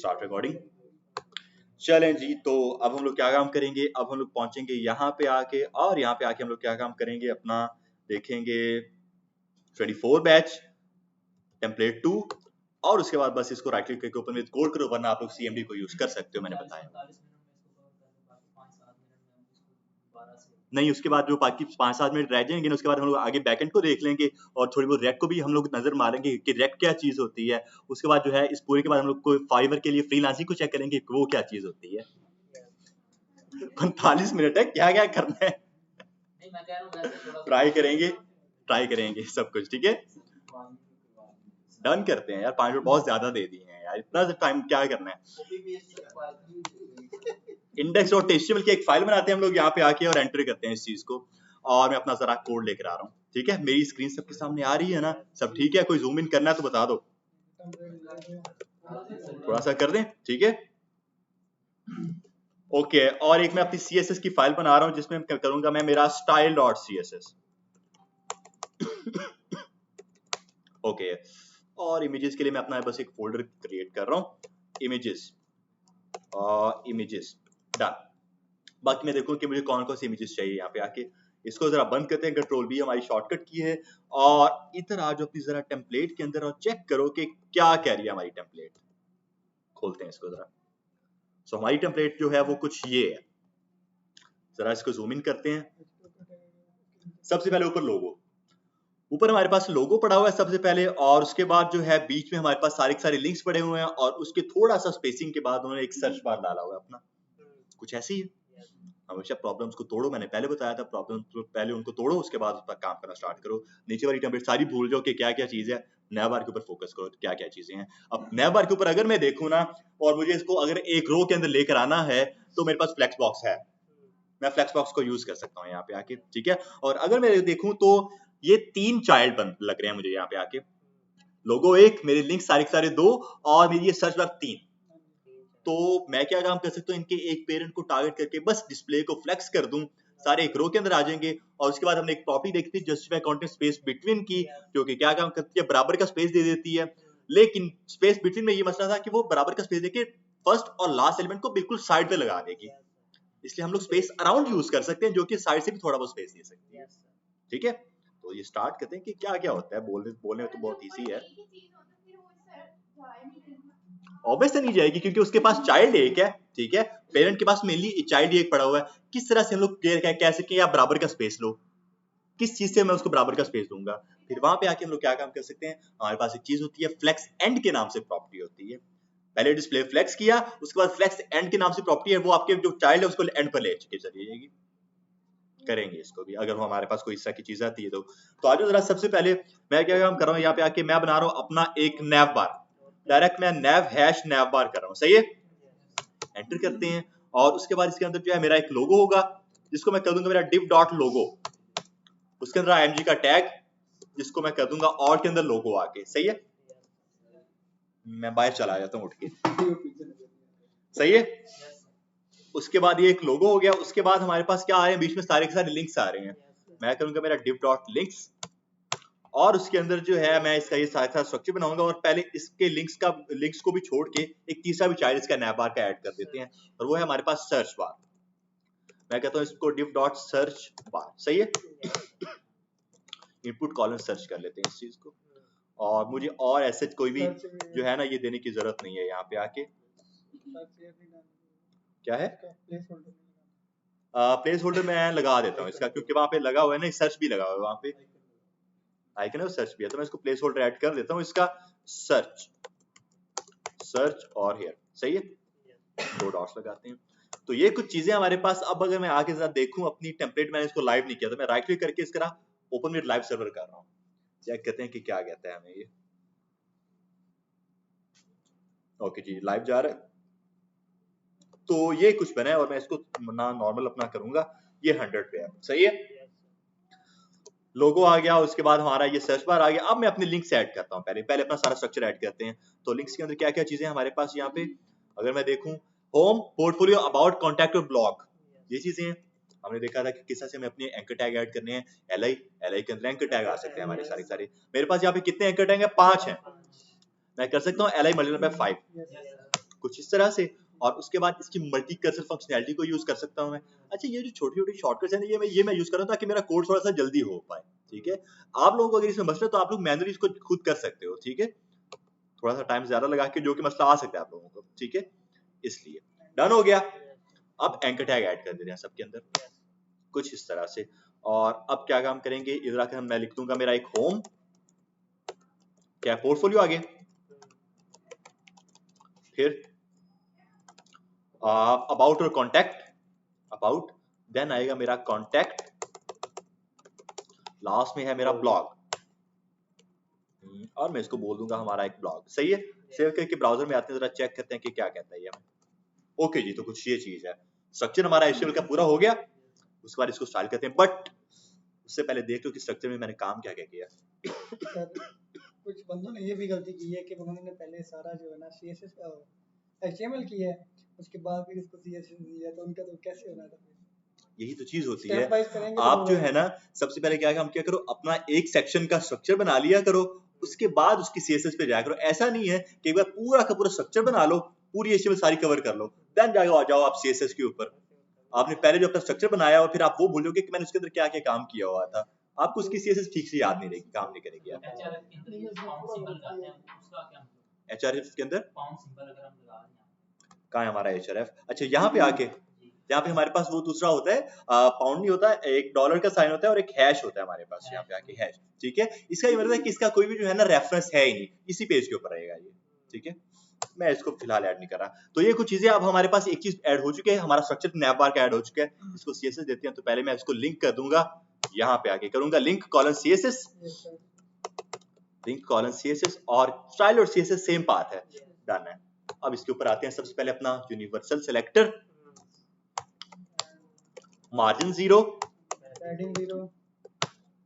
Start recording. चलें जी, तो अब हम लोग क्या काम करेंगे, अब हम लोग पहुंचेंगे यहाँ पे आके, और यहाँ पे आके हम लोग क्या काम करेंगे, अपना देखेंगे 24 बैच टेम्पलेट 2, और उसके बाद बस इसको राइट क्लिक करके ओपन विद कोड करो, वरना आप लोग CMD को यूज कर सकते हो, मैंने बताया। नहीं, उसके बाद जो बाकी 5-7 मिनट रह जाएंगे ना, उसके बाद हम लोग आगे बैकएंड को देख लेंगे और थोड़ी बहुत रेक को भी हम लोग नजर मारेंगे कि रेक क्या चीज होती है। उसके बाद जो है इस पूरे के बाद हम लोग कोई फाइवर के लिए फ्रीलांसिंग को चेक करेंगे कि वो क्या चीज होती है। 45 मिनट है, क्या क्या करना है ट्राई करेंगे सब कुछ, ठीक है। डन करते हैं यार, 5 मिनट बहुत ज्यादा दे दिए हैं यार, इतना टाइम क्या करना है। इंडेक्स डॉट एचटीएमएल की एक फाइल बनाते हैं हम लोग यहाँ पे आके और एंटर करते हैं इस चीज को, और मैं अपना जरा कोड लेकर आ रहा हूँ, ठीक है। मेरी स्क्रीन सबके सामने आ रही है ना, सब ठीक है। कोई जूम इन करना है तो बता दो, थोड़ा सा कर दें, ठीक है। ओके, और एक मैं अपनी CSS की फाइल बना रहा हूँ जिसमें करूंगा मैं मेरा style.css। ओके, और इमेजेस के लिए मैं अपना बस एक फोल्डर क्रिएट कर रहा हूँ, इमेजेस डन। बाकी मैं देखूं कि मुझे कौन कौन सी इमेजेस चाहिए। यहाँ पे आके इसको जरा बंद करते हैं, कंट्रोल B हमारी शॉर्टकट की है, और इधर आ जाओ अपनी जरा टेम्पलेट के अंदर और चेक करो कि क्या कह रही है हमारी टेम्पलेट। खोलते हैं इसको जरा। सो हमारी टेम्पलेट जो है वो कुछ ये है, जरा इसको जूम इन करते हैं। सबसे पहले ऊपर लोगो, ऊपर हमारे पास लोगो पड़ा हुआ है सबसे पहले, और उसके बाद जो है बीच में हमारे पास सारे लिंक्स पड़े हुए हैं, और उसके थोड़ा सा स्पेसिंग के बाद उन्होंने एक सर्च बार डाला हुआ है अपना, कुछ ऐसे ही है। हमेशा प्रॉब्लम्स को तोड़ो, मैंने पहले बताया था, प्रॉब्लम्स तो पहले उनको तोड़ो, उसके बाद उस पर काम करना स्टार्ट करो। नीचे वाली टेम्पलेट सारी भूल जाओ कि क्या क्या चीज है, नया बार के ऊपर फोकस करो क्या क्या चीजें हैं। अब नया बार के ऊपर अगर मैं देखूं ना, और मुझे इसको अगर एक रो के अंदर लेकर आना है, तो मेरे पास फ्लेक्स बॉक्स है, मैं फ्लेक्स बॉक्स को यूज कर सकता हूँ यहाँ पे आके, ठीक है। और अगर मैं देखूं तो ये 3 चाइल्ड बन लग रहे हैं मुझे यहाँ पे आके, लोगो 1, मेरे लिंक सारे 2, और मेरी ये सर्च बार 3। तो मैं क्या काम कर सकता हूँ, इनके एक पेरेंट को टारगेट करके बस डिस्प्ले को फ्लेक्स कर दूं, सारे एक रो के अंदर आ जाएंगे। और उसके बाद हमने एक प्रॉपर्टी देखी थी जस्टिफाई कंटेंट स्पेस बिटवीन की, जो कि क्या काम करती है, बराबर का स्पेस दे देती है। लेकिन स्पेस बिटवीन में ये मसला था कि वो बराबर का स्पेस देके फर्स्ट और लास्ट एलिमेंट को बिल्कुल साइड पे लगा देगी, इसलिए हम लोग स्पेस अराउंड यूज कर सकते हैं, जो कि साइड से भी थोड़ा बहुत स्पेस दे सकती है, ठीक है। तो ये स्टार्ट करते हैं कि क्या क्या होता है। बोलने में तो बहुत इजी है, ऑब्वियस नहीं जाएगी क्योंकि उसके पास चाइल्ड एक है, ठीक है। पेरेंट के पास मेनली चाइल्ड एक पड़ा हुआ है। किस तरह से हम लोग कह सके आप बराबर का स्पेस लो, किस चीज से मैं उसको बराबर का स्पेस दूंगा। फिर वहां पे आके हम लोग क्या काम कर सकते हैं, हमारे पास एक चीज होती है फ्लेक्स एंड के नाम से प्रॉपर्टी होती है। पहले डिस्प्ले फ्लेक्स किया, उसके बाद फ्लेक्स एंड के नाम से प्रॉपर्टी है, वो आपके जो चाइल्ड है उसको एंड पर ले के चली जाएगी। करेंगे इसको भी अगर वो हमारे पास कोई इस तरह की चीज आती है तो आज जरा सबसे पहले मैं क्या काम कर रहा हूँ, यहाँ पे आके मैं बना रहा हूँ अपना एक नैव बार, डायरेक्ट मैं नैव बार कर रहा हूँ, सही है। एंटर करते हैं, और उसके बाद इसके अंदर जो है मेरा एक लोगो होगा, जिसको मैं कर दूंगा मेरा div डॉट लोगो, उसके अंदर img का टैग, जिसको मैं कर दूंगा और के अंदर लोगो आके, सही है। मैं बाहर चला जाता हूँ उठ के, सही है। उसके बाद ये एक लोगो हो गया। उसके बाद हमारे पास क्या आ रहे हैं, बीच में सारे के सारे लिंक्स आ रहे हैं। मैं करूंगा मेरा div डॉट लिंक्स, और उसके अंदर जो है मैं इसका ये सारा स्ट्रक्चर बनाऊंगा, और पहले इसके लिंक्स को भी छोड़ के एक तीसरा भी चाइल्ड इसका नैव बार का ऐड कर देते हैं, और वो है हमारे पास सर्च बार। मैं कहता हूँ इसको div डॉट सर्च बार, सही है। इनपुट कॉलम सर्च कर लेते हैं इस चीज को, और मुझे और ऐसे कोई भी जो है ना ये देने की जरूरत नहीं है। यहाँ पे आके क्या है, प्लेस होल्डर मैं लगा देता हूँ इसका, क्योंकि वहां पे लगा हुआ है ना, सर्च भी लगा हुआ है वहां पे, आइकन है सर्च भी है, तो मैं इसको प्लेस होल्डर ऐड कर देता हूँ इसका, सर्च और हियर, सही है। 2 डॉट्स लगाते हैं। तो ये कुछ चीजें हमारे पास। अब अगर मैं आगे जरा देखूं अपनी टेम्पलेट, मैंने इसको लाइव नहीं किया, तो मैं राइट क्लिक करके इसका ओपन विद लाइव सर्वर कर रहा हूँ, चेक करते हैं कि क्या कहता है हमें ये। ओके जी, लाइव जा रहा है। तो ये कुछ बना है, और मैं इसको ना नॉर्मल अपना करूंगा, ये 100 पे है, सही है। लोगो आ गया, उसके बाद हमारा ये सर्च बार आ गया। अब मैं अपने लिंक्स ऐड करता हूँ, पहले अपना सारा स्ट्रक्चर ऐड करते हैं। तो लिंक्स के अंदर क्या क्या चीजें हमारे पास यहाँ पे, अगर मैं देखूं, होम, पोर्टफोलियो, अबाउट, कॉन्टैक्ट और ब्लॉग, ये चीजें हैं। हमने देखा था कि किस तरह से हमें अपने एंकर टैग ऐड करने हैं। एलआई के अंदर एंकर टैग आ सकते हैं हमारे सारे। मेरे पास यहाँ पे कितने एंकर टैग हैं, 5 हैं। मैं कर सकता हूँ एलआई मल्टीप्लाई बाय 5, कुछ इस तरह से। और उसके बाद इसकी मल्टी कर्सर फंक्शनैलिटी को यूज कर सकता हूँ मैं। अच्छा, ये जो छोटी छोटी शॉर्टकट्स हैं ये मैं यूज कर रहा हूँ ताकि मेरा कोड थोड़ा सा जल्दी हो पाए, ठीक है। आप लोगों को अगर इसमें मसला है तो आप लोग मैनुअली इसको खुद कर सकते हो, ठीक है, थोड़ा सा टाइम ज्यादा लगा के, जो कि मसला आ सकता है आप लोगों को, ठीक है। इसलिए डन हो गया। अब एंकर टैग ऐड कर देते हैं सबके अंदर कुछ इस तरह से। और अब क्या काम करेंगे, इधर आकर मैं लिख दूंगा मेरा एक होम, क्या पोर्टफोलियो आगे, फिर अबाउट और कॉन्टैक्ट, अबाउट, देन आएगा मेरा कॉन्टैक्ट, लास्ट में है मेरा ब्लॉग, और मैं इसको बोल दूंगा हमारा एक ब्लॉग। सही है, सेव करके ब्राउजर में आते हैं, जरा चेक करते हैं कि क्या कहता है ये हमें। ओके जी, तो कुछ ये चीज है, स्ट्रक्चर हमारा HTML का पूरा हो गया। उसके बाद इसको स्टाइल करते हैं, बट उससे पहले देख लो कि स्ट्रक्चर में मैंने काम क्या क्या किया। कुछ बंदों ने ये भी गलती की है कि उन्होंने पहले सारा जो है ना CSS HTML किया है, उसके बाद फिर इसको CSS दिया, तो उनका तो कैसे होना था। यही तो चीज होती है, तो आप जो है ना सबसे पहले क्या काम किया करो, अपना एक सेक्शन का स्ट्रक्चर बना लिया करो, उसके बाद उसकी CSS पे जाया करो। ऐसा नहीं है कि एक बार पूरा का पूरा स्ट्रक्चर बना लो, पूरी HTML सारी कवर कर लो, देन जाके आ जाओ आप CSS के ऊपर। आपने पहले जो अपना स्ट्रक्चर बनाया और फिर आप वो भूलोगे कि मैंने उसके अंदर क्या क्या काम किया हुआ था, आपको उसकी CSS ठीक से याद नहीं रहेगी, काम नहीं करेगी। आप HRF के अंदर कहाँ है हमारा HRF? अच्छा, यहाँ पे आके, यहाँ पे हमारे पास वो दूसरा होता है, पाउंड नहीं होता, एक डॉलर का साइन होता है और एक हैश होता है हमारे पास, यहाँ पे आके हैश, ठीक है। इसका ये मतलब है कि इसका कोई भी जो है ना रेफरेंस है ही नहीं, इसी पेज के ऊपर रहेगा ये, ठीक है। मैं इसको फिलहाल ऐड नहीं कर रहा। तो ये कुछ चीजें अब हमारे पास एक चीज ऐड हो चुकी है, हमारा स्ट्रक्चर नैव बार का ऐड हो चुका है। इसको CSS देते हैं, तो पहले मैं इसको लिंक कर दूंगा, यहाँ पे आके करूंगा link colon CSS, link colon CSS, और स्टाइल और CSS सेम पाथ है, डन है। अब इसके ऊपर आते हैं, सबसे पहले अपना universal selector, margin 0, padding 0।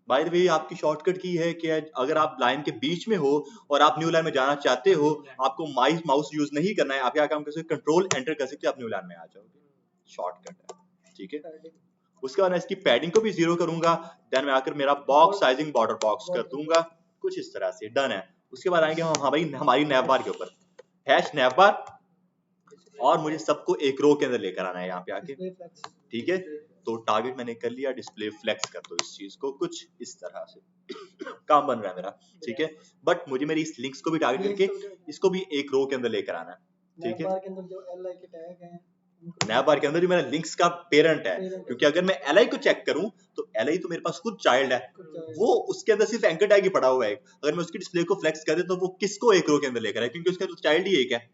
By the way आपकी शॉर्टकट की है कि अगर आप लाइन के बीच में हो और आप न्यू लाइन में जाना चाहते हो, आपको माउस यूज नहीं करना है, आप क्या काम कर सकते हो, कंट्रोल एंटर कर सकते हो, आप न्यू लाइन में आ जाओगे, शॉर्टकट है, ठीक है। उसके बाद मैं इसकी पैडिंग को भी 0 करूंगा, देन मैं आकर मेरा बॉक्स साइजिंग बॉर्डर बॉक्स कर दूंगा कुछ इस तरह से, डन है। उसके बाद आएंगे हम हमारी नैव बार के ऊपर, हैश नैव बार, और मुझे सबको एक रो के अंदर लेकर आना है यहाँ पे आके, ठीक है। तो टारगेट मैंने कर लिया, डिस्प्ले फ्लेक्स कर दो इस चीज को कुछ इस तरह से, काम बन रहा है मेरा, ठीक है। बट मुझे मेरी इस लिंक्स को भी टारगेट करके इसको भी एक रो के अंदर लेकर आना है, ठीक है। नैव बार के अंदर जो LI के टैग हैं, नैव बार के अंदर जो मेरा लिंक्स का पेरेंट है, क्योंकि अगर मैं LI को चेक करूं तो LI तो मेरे पास खुद चाइल्ड है, वो उसके अंदर सिर्फ एंकर टैग ही पड़ा हुआ है। अगर मैं उसकी डिस्प्ले को फ्लेक्स कर दे तो वो किसको एक रो के अंदर लेकर आए, क्योंकि उसका तो चाइल्ड ही एक है।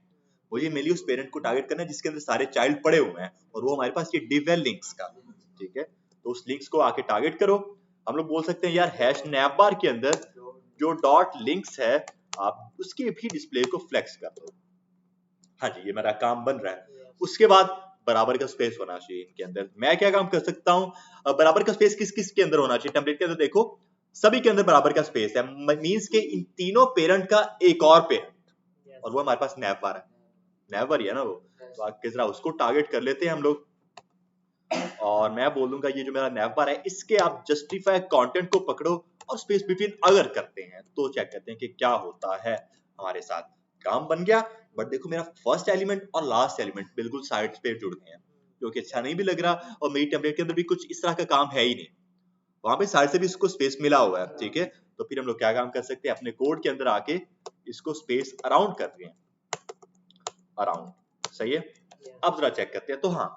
मुझे मेनली उस पेरेंट को टारगेट करना है जिसके अंदर सारे चाइल्ड पड़े हुए हैं, और वो हमारे पास ये div है लिंक्स का, ठीक है। तो उस लिंक्स को आके टारगेट करो। हम लोग बोल सकते हैं यार हैश नैव बार के अंदर जो डॉट लिंक्स है, आप उसकी भी डिस्प्ले को फ्लेक्स कर दो। हाँ जी, ये मेरा काम बन रहा है। उसके बाद बराबर का स्पेस होना चाहिए इनके अंदर। मैं क्या काम कर सकता हूँ, बराबर का स्पेस किस किस के अंदर होना चाहिए, टेम्पलेट के अंदर देखो सभी के अंदर बराबर का स्पेस है, मींस के इन तीनों पेरेंट का एक और पेरेंट, और वो हमारे पास नैव बार है, नैव बार ही है ना वो, तो आगे जरा उसको टारगेट कर लेते हैं हम लोग। और मैं बोलूंगा ये जो मेरा नैव बार है, इसके आप जस्टिफाई कंटेंट को पकड़ो और स्पेस बिटवीन अगर करते हैं तो चेक करते हैं कि क्या होता है हमारे साथ। काम बन गया, बट देखो मेरा फर्स्ट एलिमेंट और लास्ट एलिमेंट बिल्कुल साइड पे जुड़ गए हैं, जो कि अच्छा नहीं भी लग रहा, और मेरी टेम्पलेट के अंदर भी कुछ इस तरह का काम है ही नहीं, वहां पे साइड से भी इसको स्पेस मिला हुआ है, ठीक है। तो फिर हम लोग क्या काम कर सकते हैं, अपने कोड के अंदर आके इसको स्पेस अराउंड कर दें, अराउंड, सही है। अब जरा चेक करते हैं, तो हाँ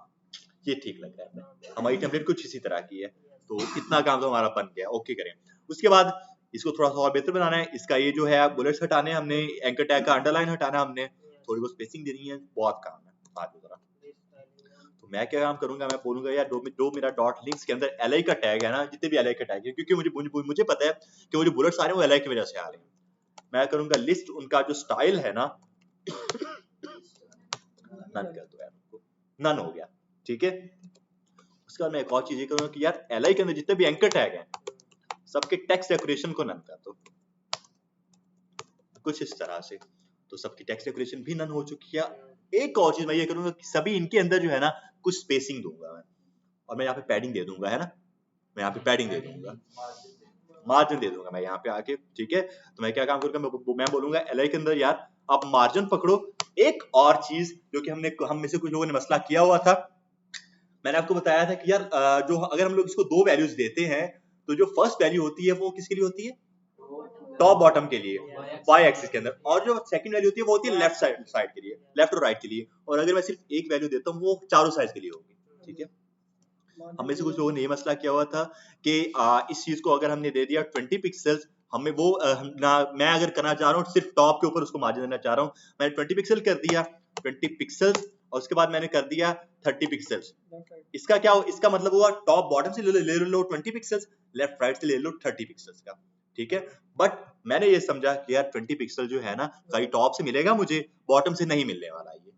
ये ठीक लग रहा है, हमारी टेम्पलेट कुछ इसी तरह की है, तो इतना काम तो हमारा बन गया, ओके करें। उसके बाद इसको थोड़ा सा और बेहतर बनाना है, इसका ये जो है बुलेट्स हटाने हमने, एंकर टैग का अंडरलाइन हटाना हमने, थोड़ी बहुत स्पेसिंग देनी है, बहुत काम है। तो मैं क्या काम करूंगा, मैं बोलूंगा यार जो मेरा डॉट लिंक्स के अंदर LI का टैग है ना, जितने भी LI का टैग है, क्योंकि मुझे पता है कि वो जो बुलेट्स आ रहे हैं वो LI की वजह से आ रहे हैं, मैं करूंगा लिस्ट उनका जो स्टाइल है ना, नन कर दो यार, नन हो गया, ठीक है। उसके बाद मैं एक और चीज ये करूंगा कि यार LI के अंदर जितने भी एंकर टैग हैं सबके टेक्स्ट डेकोरेशन को नन कर दो, कुछ इस तरह से। तो सबकी टेक्स्ट डेकोरेशन भी नन हो चुकी है। एक और चीज मैं ये करूंगा कि सभी इनके अंदर जो है ना कुछ स्पेसिंग दूंगा मैं, और मैं यहाँ पे पैडिंग दे दूंगा, है ना, मैं यहाँ पे पैडिंग दे दूंगा, मार्जिन दे दूंगा मैं यहाँ पे आके, ठीक है। तो मैं क्या काम करूंगा, मैं बोलूंगा एलआई के अंदर यार आप मार्जिन पकड़ो। एक और चीज जो कि हम में से कुछ लोगों ने मसला किया हुआ था, मैंने आपको बताया था कि यार जो अगर हम लोग इसको दो वैल्यूज देते हैं तो जो फर्स्ट वैल्यू होती है वो किसके लिए होती है, टॉप बॉटम के लिए, वाई एक्सिस के अंदर, और जो सेकंड वैल्यू होती है वो होती है लेफ्ट साइड के लिए, लेफ्ट और राइट के लिए। और अगर मैं सिर्फ एक वैल्यू देता हूँ वो चारों साइड के लिए होगी, ठीक है। हमें से कुछ लोगों ने ये मसला किया हुआ था कि इस चीज को अगर हमने दे दिया 20 पिक्सल्स, हमें वो मैं अगर करना चाह रहा हूँ सिर्फ टॉप के ऊपर उसको मार्जिन देना चाह रहा हूँ, मैंने 20 पिक्सल कर दिया, 20 पिक्सल्स, और उसके बाद मैंने कर दिया 30 पिक्सल्स। इसका क्या हो, इसका मतलब हुआ टॉप बॉटम से ले लो 20 पिक्सल्स, लेफ्ट राइट से ले लो 30 पिक्सल्स का, ठीक है। बट मैंने ये समझा कि यार 20 पिक्सल जो है ना कहीं टॉप से मिलेगा मुझे, बॉटम से नहीं मिलने वाला ये,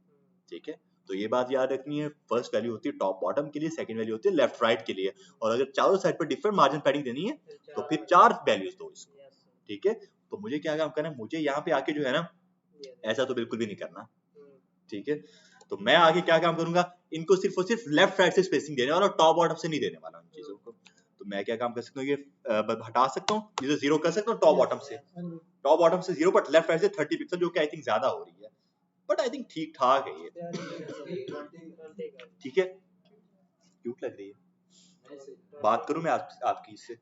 ठीक है। तो ये बात याद रखनी है, फर्स्ट वैल्यू होती है टॉप बॉटम के लिए, सेकंड वैल्यू होती है लेफ्ट राइट के लिए, और अगर चारों साइड पर डिफरेंट मार्जिन पैडिंग देनी है तो फिर चार वैल्यूज दो इसको, ठीक है। तो मुझे क्या काम करना है, मुझे यहाँ पे आके जो है ना ऐसा तो बिल्कुल भी नहीं करना, ठीक है। तो मैं आगे क्या काम करूंगा, इनको सिर्फ और सिर्फ लेफ्ट राइट से स्पेसिंग देने वाला, टॉप बॉटम से नहीं देने वाला इन चीजों को। तो मैं क्या काम कर सकता हूँ, ये हटा सकता हूँ, ये जीरो कर सकता हूँ टॉप बॉटम से, टॉप बॉटम से जीरो, बट लेफ्ट राइट से 30 पिक्सल, जो कि आई थिंक ज्यादा हो रही है, बट आई थिंक ठीक ठाक है ये, ठीक है। क्यूट लग रही है, बात करूं मैं आपकी इससे।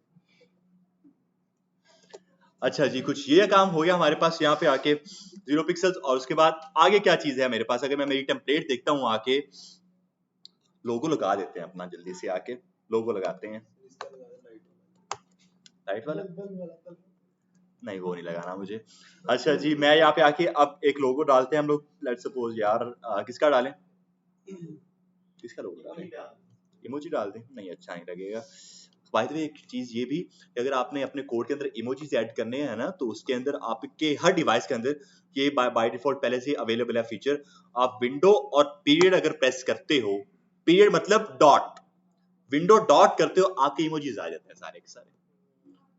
अच्छा जी, कुछ ये काम हो गया हमारे पास यहाँ पे आके 0 पिक्सल्स, और उसके बाद आगे क्या चीज है मेरे पास, अगर मैं मेरी टेम्पलेट देखता हूँ आके, लोगो लगा देते हैं अपना, जल्दी से आके लोगो लगाते हैं। लाइट वाला नहीं, वो नहीं लगाना मुझे। अच्छा जी, मैं यहाँ पे आके अब एक लोगो डालते हैं हम लोग, लेट्स सपोज यार किसका डालें, किसका लोगो डालें, इमोजी डाल दें, नहीं अच्छा नहीं लगेगा। बाय द वे एक चीज ये भी, अगर आपने अपने कोड के अंदर इमोजीज ऐड करने हैं ना, तो उसके अंदर आपके हर डिवाइस के अंदर ये बाय डिफॉल्ट पहले से अवेलेबल है फीचर, आप विंडो और पीरियड अगर प्रेस करते हो, पीरियड मतलब डॉट, विंडो डॉट करते हो, आपके इमोजीज आ जाते हैं सारे के सारे।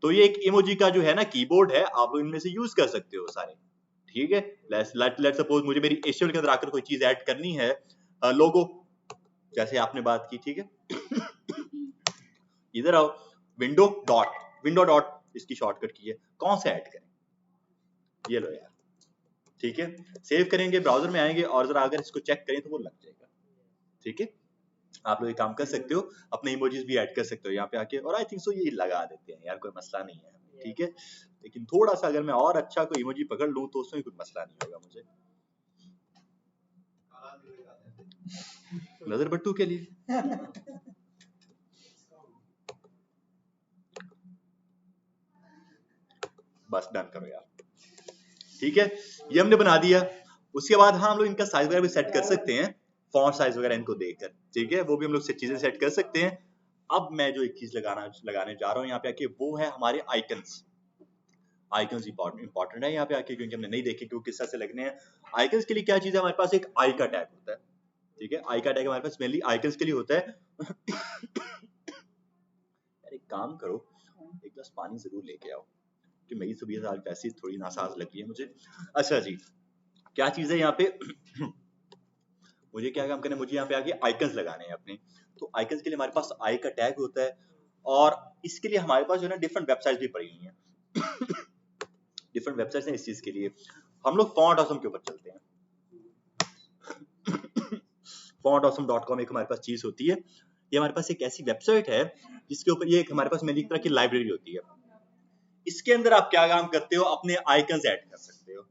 तो ये एक इमोजी का जो है ना कीबोर्ड है, आप लोग इनमें से यूज कर सकते हो सारे, ठीक है। लेट सपोज मुझे मेरी एचटीएमएल के अंदर आकर कोई चीज ऐड करनी है, लोगो जैसे आपने बात की, ठीक है। इधर आओ, विंडो डॉट, विंडो डॉट इसकी शॉर्टकट की है, कौन सा ऐड करें, ये लो यार, ठीक है। सेव करेंगे, ब्राउजर में आएंगे, और जरा अगर इसको चेक करें तो वो लग जाएगा, ठीक है। आप लोग ये काम कर सकते हो, अपने इमोजीज भी ऐड कर सकते हो यहाँ पे आके, और आई थिंक सो ये लगा देते हैं यार, कोई मसला नहीं है, ठीक है। लेकिन थोड़ा सा अगर मैं और अच्छा कोई इमोजी पकड़ लूं तो उसमें कोई मसला नहीं होगा मुझे। नजर बट्टू के लिए बस डन करो यार, ठीक है। ये हमने बना दिया। उसके बाद हाँ हम लोग इनका साइज वगैरह भी सेट कर सकते हैं, फॉन्ट साइज वगैरह इनको देकर, ठीक है, वो भी हम लोग चीजें सेट कर सकते हैं। अब मैं जो एक चीज लगाने जा रहा हूँ यहाँ पे आके, वो है हमारे आइकन्स। आइकन्स इंपॉर्टेंट है यहाँ पे आके, क्योंकि हमने नहीं देखे कि वो किस तरह से लगने हैं। आइकन्स के लिए क्या चीज है हमारे पास, एक आई का टैग होता है, ठीक है। आई का टैग हमारे पास मेनली आइकन्स के लिए होता है। यार एक काम करो, एक गिलास पानी जरूर लेके आओ, कि मेरी तबीयत आज वैसे ही थोड़ी नासाज लग रही है मुझे। अच्छा जी, क्या चीज है यहाँ पे, मुझे क्या काम करना है, मुझे यहाँ पे आके आइकन्स लगाने हैं अपने। तो आइकन्स के लिए हमारे पास आई का टैग होता है, और इसके लिए हमारे पास जो है ना डिफरेंट वेबसाइट्स भी पड़ी हुई हैं। डिफरेंट वेबसाइट्स हैं इस चीज के लिए। हम लोग फॉन्ट ऑसम के ऊपर चलते हैं। fontawesome.com एक हमारे पास चीज होती है, ये हमारे पास एक ऐसी वेबसाइट है जिसके ऊपर ये एक हमारे पास मेरी तरह की लाइब्रेरी होती है। इसके अंदर आप क्या काम करते हो, अपने आइकन्स ऐड कर सकते हो,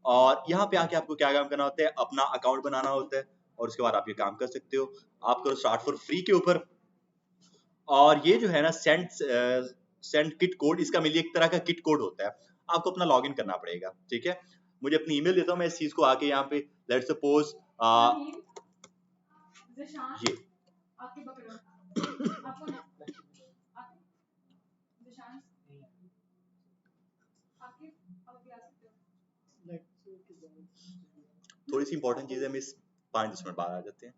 और यहाँ पे आके आपको क्या काम करना होता है, अपना अकाउंट बनाना होता है, और उसके बाद आप ये काम कर सकते हो। आप करो स्टार्ट फॉर फ्री के ऊपर, और ये जो है ना सेंड किट कोड, इसका मेरे लिए एक तरह का किट कोड होता है, आपको अपना लॉगिन करना पड़ेगा, ठीक है। मुझे अपनी ईमेल देता हूँ मैं इस चीज को आके यहाँ पे, लेट्स सपोज ये थोड़ी सी इंपॉर्टेंट चीज है, मिस 5-10 मिनट बाद आ जाते हैं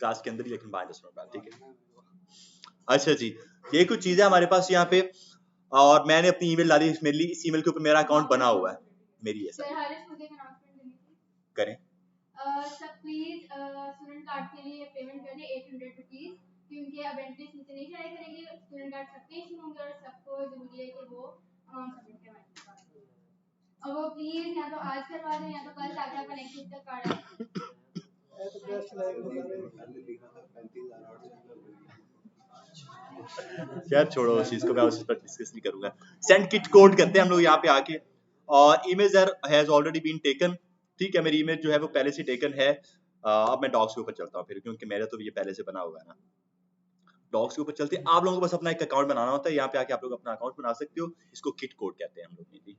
क्लास के अंदर ही, लेकिन 5-10 मिनट बाद, ठीक है। अच्छा जी, ये कुछ चीजें हमारे पास यहाँ पे, और मैंने अपनी ईमेल डाली, मेरे इस ईमेल के ऊपर मेरा अकाउंट बना हुआ है, मेरी ऐसा करें। सर प्लीज स्टूडेंट कार्ड के लिए पेमेंट कर दे 800 रुपीज, क्योंकि अब एंट्रीज नीचे नहीं जाया करेंगे, स्टूडेंट कार्ड सबके इशू होंगे और सबको जरूरी है कि वो अमाउंट सबमिट करवाएं। और वो प्लीज या तो आज करवा दें या तो कल, ताकि आपका नेक्स्ट वीक तक कार्ड आए। तो बेस्ट लगेगा। यार छोड़ो उस चीज को, मैं उस पर डिस्कस नहीं करूंगा। सेंड किट कोड करते हैं हम लोग यहाँ पे आके, और image has already been taken. ठीक है, मेरी इमेज जो है वो पहले से टेकन है। अब मैं डॉक्स के ऊपर चलता हूँ फिर, क्योंकि मेरा तो ये पहले से बना हुआ है ना। डॉक्स के ऊपर चलते हैं। आप लोगों को बस अपना एक अकाउंट बनाना होता है, यहाँ पे आके आप लोग अपना अकाउंट बना सकते हो। इसको किट कोड कहते हैं हम लोग मेनली।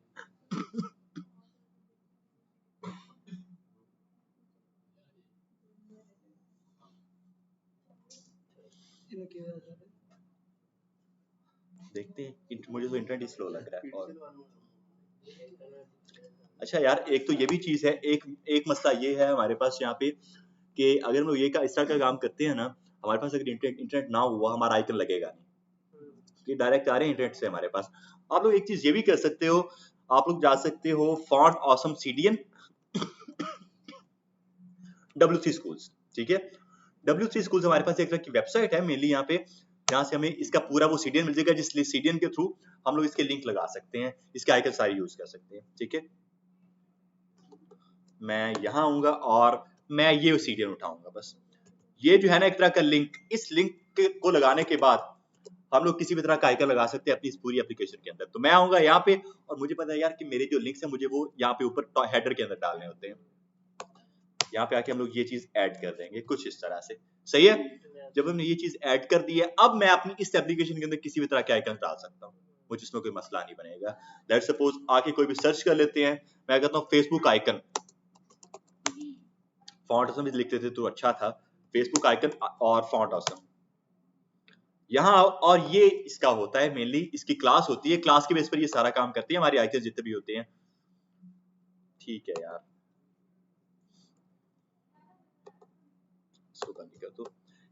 देखते हैं, मुझे तो इंटरनेट स्लो लग रहा है। और अच्छा यार, एक तो ये भी चीज है, एक मसला ये है हमारे पास यहाँ पे कि अगर हम लोग ये इस तरह का काम करते हैं ना, हमारे पास अगर इंटरनेट ना हुआ, हमारा आइकन लगेगा नहीं, कि डायरेक्ट आ रहे हैं इंटरनेट से हमारे पास। आप लोग एक चीज ये भी कर सकते हो, आप लोग जा सकते हो font awesome CDN WC schools. ठीक है, WC स्कूल्स हमारे पास एक तरह की वेबसाइट है मेनली यहाँ पे, जहाँ से हमें इसका पूरा वो CDN मिल जाएगा, जिस CDN के थ्रू हम लोग इसके लिंक लगा सकते हैं, इसके आइकन सारे यूज कर सकते हैं। ठीक है, मैं यहाँ आऊंगा और मैं ये CDN उठाऊंगा। बस ये जो है ना एक तरह का लिंक, इस लिंक को लगाने के बाद हम लोग किसी भी तरह का आइकन लगा सकते हैं अपनी इस पूरी एप्लीकेशन के अंदर। तो मैं आऊंगा यहाँ पे, और मुझे पता है यार कि मेरे जो लिंक्स हैं मुझे वो यहाँ पे ऊपर हेडर के अंदर डालने होते हैं। यहाँ पे आके हम लोग ये चीज ऐड कर देंगे कुछ इस तरह से। सही है, जब हमने ये चीज ऐड कर दी है, अब मैं अपनी इस एप्लीकेशन के अंदर किसी भी तरह के आइकन डाल सकता हूँ, मुझे इसमें कोई मसला नहीं बनेगा। लेट्स सपोज आके कोई भी सर्च कर लेते हैं, मैं कहता हूँ फेसबुक आइकन, फॉन्ट ऑसम लिख देते तो अच्छा था, फेसबुक आइकन और फॉन्ट ऑसम यहाँ। और ये इसका होता है मेनली, इसकी क्लास होती है, क्लास के बेस पर ये सारा काम करती है, हमारे आइकन जितने भी होते हैं। ठीक है यार, इसको बंद कर दो।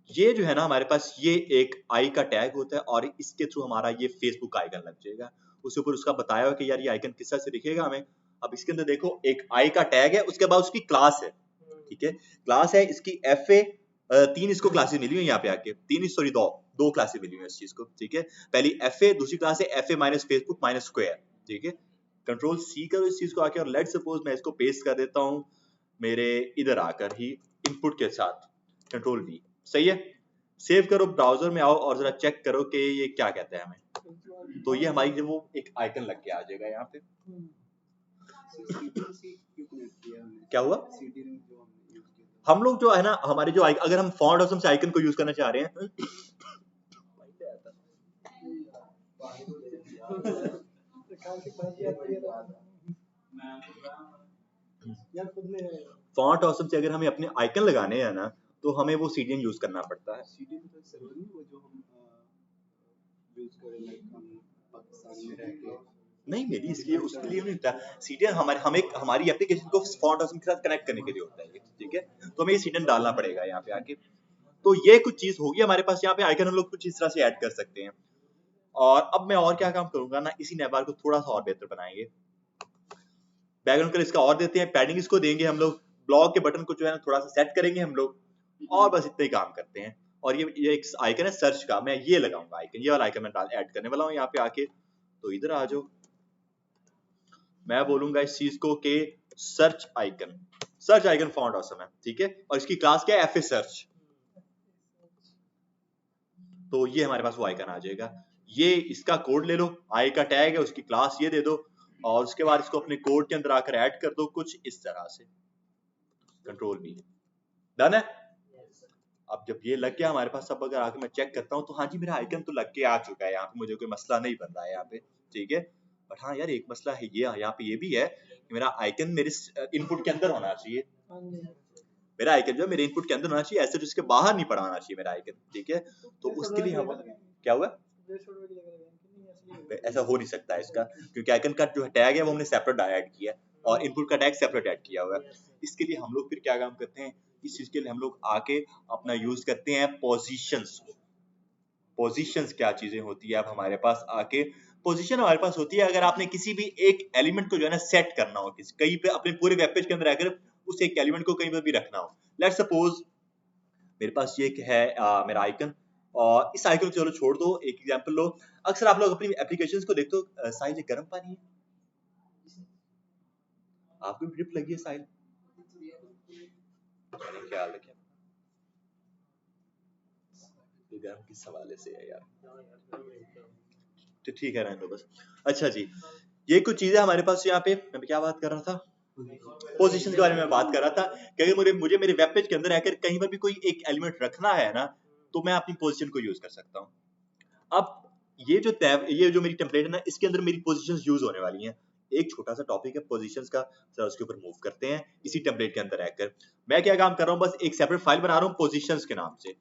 ये जो है ना हमारे पास ये एक आई का टैग होता है, और इसके थ्रू हमारा ये फेसबुक आइकन लग जाएगा। उसके ऊपर उसका बताया हो कि यार ये आइकन किस तरह से दिखेगा हमें। अब इसके अंदर देखो एक आई का टैग है, उसके बाद उसकी क्लास है। ठीक है, क्लास है इसकी FA, 3 इसको क्लासेस मिली हुई यहाँ पे आके, 3 सॉरी 2 क्लासेस मिली हुई इस चीज को। ठीक है, पहली FA, दूसरी क्लास है FA minus Facebook minus square. ठीक है, कंट्रोल C करो इस चीज को आके, और लेट सपोज मैं इसको पेस्ट कर देता हूँ मेरे इधर आकर ही इनपुट के साथ, कंट्रोल V। सही है, सेव करो, ब्राउजर में आओ और जरा चेक करो कि ये क्या कहता है हमें। तो ये हमारी जो वो एक आइकन लग के आ जाएगा यहाँ पे। क्या हुआ, हम लोग जो है ना हमारे जो अगर हम फॉन्ट ऑसम से आइकन को यूज करना चाह रहे हैं फॉन्ट ऑसम से अगर हमें अपने आइकन लगाने हैं ना, तो हमें वो CDN यूज करना पड़ता है। नहीं मेरी इसलिए उसके लिए नहीं होता CDN, हमारी एप्लीकेशन को फॉन्ट ऑसम के साथ कनेक्ट करने के लिए होता है। ठीक है, तो हमें ये CDN डालना पड़ेगा यहाँ पे आके। तो ये कुछ चीज होगी हमारे पास, यहाँ पे आइकन हम लोग कुछ इस तरह से ऐड कर सकते हैं। और अब मैं और क्या काम करूंगा ना, इसी नेवार को थोड़ा सा और बेहतर बनाएंगे। बैकग्राउंड कलर इसका और देते हैं, पैडिंग इसको देंगे हम लोग, ब्लॉग के बटन को जो है ना थोड़ा सा सेट करेंगे हम लोग, और बस इतना ही काम करते हैं। और ये एक आइकन है सर्च का, मैं ये लगाऊंगा आइकन, ये वाला आइकन मैं ऐड करने वाला हूँ यहाँ पे आके। तो इधर आ जाओ, मैं बोलूंगा इस चीज को कि सर्च आइकन फॉन्ट ऑसम है। ठीक है, और इसकी क्लास क्या है, FA सर्च। तो ये हमारे पास वो आइकन आ जाएगा। ये इसका कोड ले लो, आई का टैग है, उसकी क्लास ये दे दो, और उसके बाद इसको अपने कोड के अंदर आकर ऐड कर दो कुछ इस तरह से, कंट्रोल V। डन है। अब जब ये लग गया हमारे पास, सब अगर आके मैं चेक करता हूँ तो हाँ जी मेरा आइकन तो लग के आ चुका है यहाँ पे, मुझे कोई मसला नहीं बन रहा है यहाँ पे। ठीक है, बट हाँ यार एक मसला है ये यहाँ पे, ये भी है कि मेरा आइकन मेरे इनपुट के अंदर होना चाहिए। मेरा आइकन जो है मेरे इनपुट के अंदर होना चाहिए, ऐसे तो इसके बाहर नहीं पड़ा होना चाहिए मेरा आइकन। ठीक है, तो उसके लिए हम क्या हुआ, ऐसा हो नहीं सकता है इसका, क्योंकि आइकन का जो टैग है वो हमने सेपरेट ऐड किया है, और इनपुट का टैग सेपरेट ऐड किया हुआ है। इसके लिए हम लोग फिर क्या काम करते हैं, इस चीज के लिए हम लोग आके अपना यूज करते हैं पोजीशंस। पोजीशंस क्या चीजें होती है, अब हमारे पास आके पोजीशन हमारे पास होती है, अगर आपने किसी भी एक एलिमेंट को जो है ना सेट करना हो, किसी कहीं पे अपने पूरे वेब पेज के अंदर आकर उस एक एलिमेंट को कहीं पर भी रखना हो। लेट्स सपोज मेरे पास ये है मेरा आइकन, और इस साइकिल को चलो छोड़ दो, एक एग्जांपल लो। अक्सर आप लोग अपनी एप्लीकेशंस को देखते हो, साहिल ये गर्म पानी है, आपको भी ड्रिप लगी है साहिल? मैंने ख्याल रखा, ये गर्म किस हवाले से है यार, तो ठीक है रहने दो बस। अच्छा जी, ये कुछ चीजें हमारे पास यहाँ पे, मैं क्या बात कर रहा था, पोजीशंस के बारे में बात कर रहा था कि अगर मुझे मेरे वेब पेज के अंदर आकर कहीं पर भी कोई एक एलिमेंट रखना है ना, तो मैं अपनी पोजीशन को यूज कर सकता हूँ। अब ये जो टैब, ये जो मेरी टेम्पलेट है ना, इसके अंदर मेरी पोजीशंस यूज होने वाली हैं। एक छोटा सा टॉपिक है पोजीशंस का, जरा उसके ऊपर मूव करते हैं इसी टेम्पलेट के अंदर रहकर। मैं क्या काम कर रहा हूँ, बस एक सेपरेट फाइल बना रहा हूँ पोजीशंस के नाम से।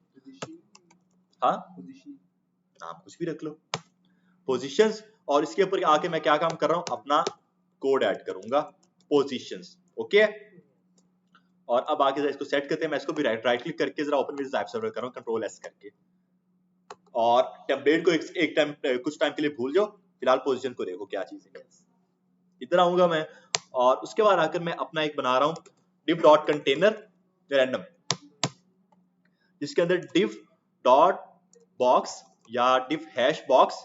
हाँ, नाम कुछ भी रख लो, पोजीशंस, और इसके ऊपर आके मैं क्या काम कर रहा हूँ, अपना कोड ऐड करूंगा पोजीशंस। ओके, और अब आके इसको सेट करते हैं। मैं इसको भी राइट क्लिक करके जरा ओपन विद ज़ाइप सर्वर कर रहा हूँ, कंट्रोल एस करके, और टेम्पलेट को एक टाइम, कुछ टाइम के लिए भूल जाओ, फिलहाल पोजीशन को देखो क्या चीज है। इधर आऊंगा मैं, और उसके बाद आकर मैं अपना एक बना रहा हूँ div डॉट कंटेनर रैंडम, जिसके अंदर div डॉट बॉक्स या div हैश बॉक्स,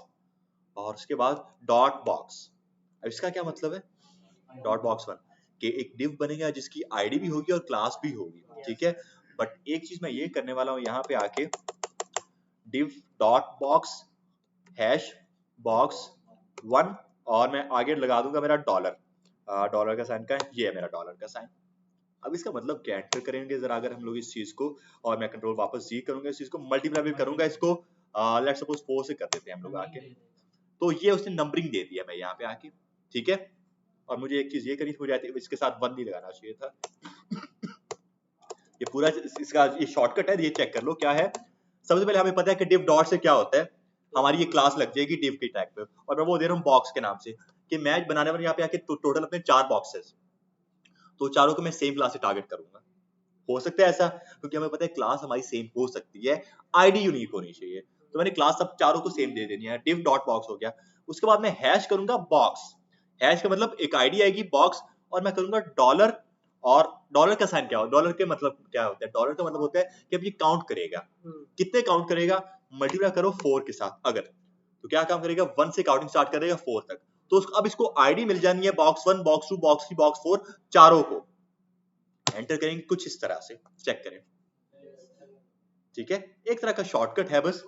और उसके बाद डॉट बॉक्स। अब इसका क्या मतलब है, डॉट बॉक्स वन कि एक div बनेगा जिसकी आईडी भी होगी और क्लास भी होगी, ठीक है। बट एक चीज मैं ये करने वाला हूँ यहाँ पे आके, div dot box hash box one, और मैं आगे लगा दूंगा मेरा डॉलर, डॉलर का साइन का है, ये है मेरा डॉलर का साइन। अब इसका मतलब क्या एंटर करेंगे जरा अगर हम लोग इस चीज को, और मैं कंट्रोल वापस जी करूंगा, इस चीज को मल्टीप्लाई भी करूंगा, इसको लेट्स सपोज 4 से कर देते हैं हम लोग आके, तो ये उसने नंबरिंग दे दिया मैं यहाँ पे आके, ठीक है। और मुझे एक चीज ये करनी हो जाती है, इसके साथ 1 नहीं लगाना चाहिए था। ये पूरा इसका ये शॉर्टकट है, ये चेक कर लो क्या है। सबसे पहले हमें पता है कि div डॉट से क्या होता है, हमारी ये क्लास लग जाएगी div की टैग पे, और मैं वो दे रहा हूँ बॉक्स के नाम से कि मैं बनाने वाले यहाँ पे आके टोटल अपने 4 बॉक्सेस, तो चारों को मैं सेम क्लास से टारगेट करूंगा। हो सकता है ऐसा, क्योंकि हमें पता है क्लास हमारी सेम हो सकती है, आईडी यूनिक होनी चाहिए, तो मैंने क्लास सब चारों को सेम दे देनी है, div डॉट बॉक्स हो गया। उसके बाद मैं हैश करूंगा बॉक्स, हैश का मतलब एक आईडी आएगी बॉक्स, और मैं करूंगा डॉलर, और डॉलर का साइन क्या होता है, डॉलर के मतलब क्या होता है, डॉलर का मतलब होता है कि अब ये काउंट करेगा, कितने काउंट करेगा, मल्टीप्लाई करो 4 के साथ अगर, तो क्या काम करेगा, 1 से काउंटिंग स्टार्ट करेगा 4 तक, तो अब इसको आईडी मिल जानी है बॉक्स 1 बॉक्स 2 बॉक्स 3 बॉक्स 4, चारों को एंटर करेंगे कुछ इस तरह से, चेक करें, ठीक है। एक तरह का शॉर्टकट है बस,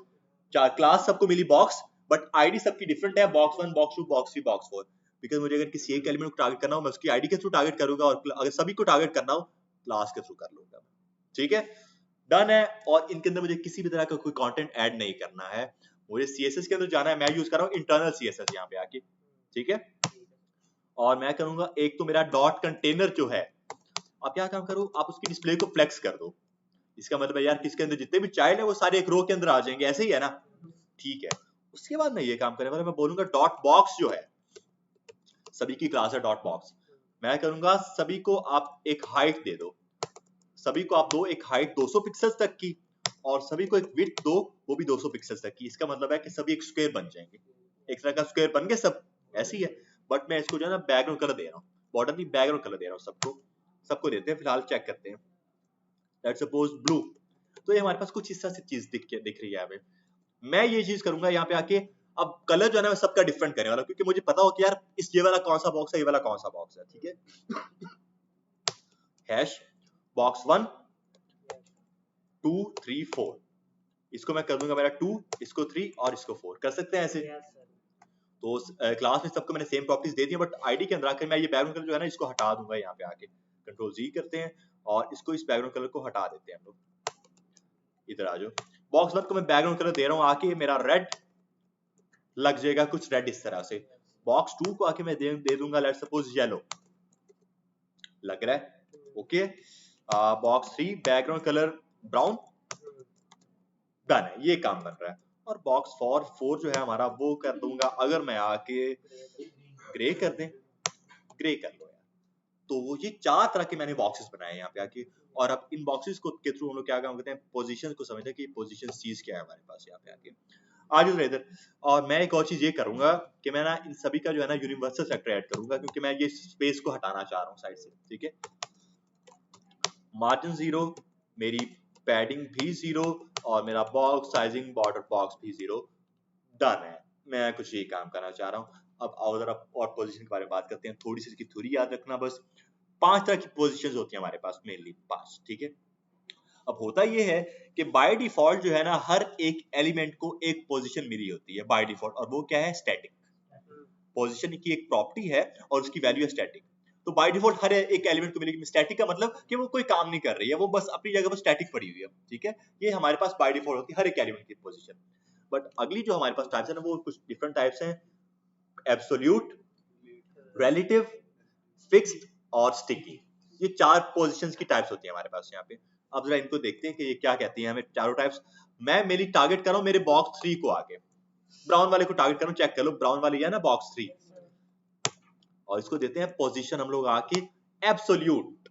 चार क्लास सबको मिली बॉक्स, बट आईडी सबकी डिफरेंट है, box 1 box 2 box 3 box 4, because मुझे अगर किसी एक एलिमेंट को टारगेट करना हो मैं उसकी आईडी के थ्रू टारगेट करूंगा, और अगर सभी को टारगेट करना हो क्लास के थ्रू कर लूंगा, ठीक है। डन है, और इनके अंदर मुझे किसी भी तरह का कोई कंटेंट ऐड नहीं करना है, मुझे सीएसएस के अंदर जाना है, मैं यूज कर रहा हूं इंटरनल सीएसएस यहाँ पे आके, ठीक है। और मैं करूंगा एक तो मेरा डॉट कंटेनर जो है, आप क्या काम करो, आप उसकी डिस्प्ले को फ्लेक्स कर दो, इसका मतलब है यार किसके अंदर जितने भी चाइल्ड है वो सारे एक रो के अंदर आ जाएंगे, ऐसे ही है ना, ठीक है। उसके बाद मैं ये काम करने वाला, मैं बोलूंगा डॉट बॉक्स जो है, सभी की क्लास है डॉट बॉक्स, मैं करूंगा सभी को आप एक हाइट दे दो, सभी को आप दो एक हाइट 200 पिक्सेल्स तक की, और सभी को एक विड्थ दो वो भी 200 पिक्सेल्स तक की। इसका मतलब है कि सभी एक स्क्वायर बन जाएंगे, एक तरह का स्क्वायर बन गए सब, ऐसे ही है। बट मैं इसको जो है ना बैकग्राउंड कलर दे रहा हूँ, बॉर्डर नहीं बैकग्राउंड कलर दे रहा हूँ, सबको देते हैं, फिलहाल चेक करते हैं, लेट्स सपोज ब्लू, तो ये हमारे पास कुछ इस तरह से चीज दिख रही है हमें। मैं ये चीज करूंगा यहाँ पे आके, अब कलर जो है ना मैं सबका डिफरेंट करने वाला, क्योंकि मुझे पता हो कि यार इस ये वाला कौन सा बॉक्स है, ये वाला कौन सा बॉक्स है, ठीक है। हैश बॉक्स 1 2 3 4, इसको मैं कर दूंगा मेरा 2, इसको 3 और इसको 4, कर सकते हैं ऐसे। तो क्लास में सबको मैंने same properties they the, but ID के अंदर आकर मैं ये बैकग्राउंड कलर जो है ना इसको हटा दूंगा, यहाँ पे आके कंट्रोल जी करते हैं, और इसको इस बैकग्राउंड कलर को हटा देते हैं हम लोग, इधर आ जाओ। बॉक्स 1 को मैं बैकग्राउंड कलर दे रहा हूँ आके, मेरा रेड लग जाएगा कुछ रेड इस तरह से। बॉक्स 2 को आके मैं दे दूंगा लेट्स सपोज येलो, लग रहा है okay. Box 3 background colour brown, done है, ये काम बन रहा है। और बॉक्स 4 जो है हमारा वो कर दूंगा, अगर मैं आके ग्रे कर दें, ग्रे कर लो यार। तो ये 4 तरह के मैंने बॉक्सेस बनाए यहाँ पे आके, और अब इन बॉक्सेस को के थ्रू हम लोग क्या काम करते हैं, पोजीशन को समझते हैं कि पोजीशन चीज क्या है हमारे पास यहाँ पे आके। आज इधर, और मैं एक और चीज ये करूंगा कि मैं ना इन सभी का जो है ना यूनिवर्सल सेक्टर ऐड करूंगा, क्योंकि मैं ये स्पेस को हटाना चाह रहा हूँ साइड से, ठीक है। मार्जिन 0, मेरी पैडिंग भी 0, और मेरा बॉक्स साइजिंग बॉर्डर बॉक्स भी 0 डन है। मैं कुछ यही काम करना चाह रहा हूँ। अब आओ जरा और पोजीशन के बारे में बात करते हैं। थोड़ी सी इसकी थ्योरी याद रखना बस। 5 तरह की पोजीशंस होती हैं हमारे पास, मेनली 5, ठीक है। अब होता ये है कि बाय डिफॉल्ट जो है ना, हर एक एलिमेंट को एक पोजीशन मिली होती है बाय डिफॉल्ट, और वो क्या है, स्टैटिक। पोजीशन की एक प्रॉपर्टी है और उसकी वैल्यू है स्टैटिक। तो बाय डिफॉल्ट हर एक एलिमेंट को मिलेगी। स्टैटिक का मतलब कि वो कोई काम नहीं कर रही है, वो बस अपनी जगह पर स्टैटिक पड़ी हुई है, ठीक है। ये हमारे पास बाय डिफॉल्ट होती है हर एक एलिमेंट की पोजीशन। बट अगली जो हमारे पास टाइप्स है ना, वो कुछ डिफरेंट टाइप्स हैं। एब्सोल्यूट, रिलेटिव, फिक्स्ड और स्टिकी। ये 4 पोजीशंस की टाइप्स होती है हमारे पास यहाँ पे। अब जरा इनको देखते हैं कि ये क्या कहती हैं हमें चारों टाइप्स। मैं मेरी टारगेट कर रहा हूँ मेरे बॉक्स 3 को आगे, ब्राउन वाले को टारगेट कर रहा हूँ, चेक कर लो ब्राउन वाली है ना बॉक्स 3, और इसको देते हैं पोजीशन हम लोग आके एब्सोल्यूट।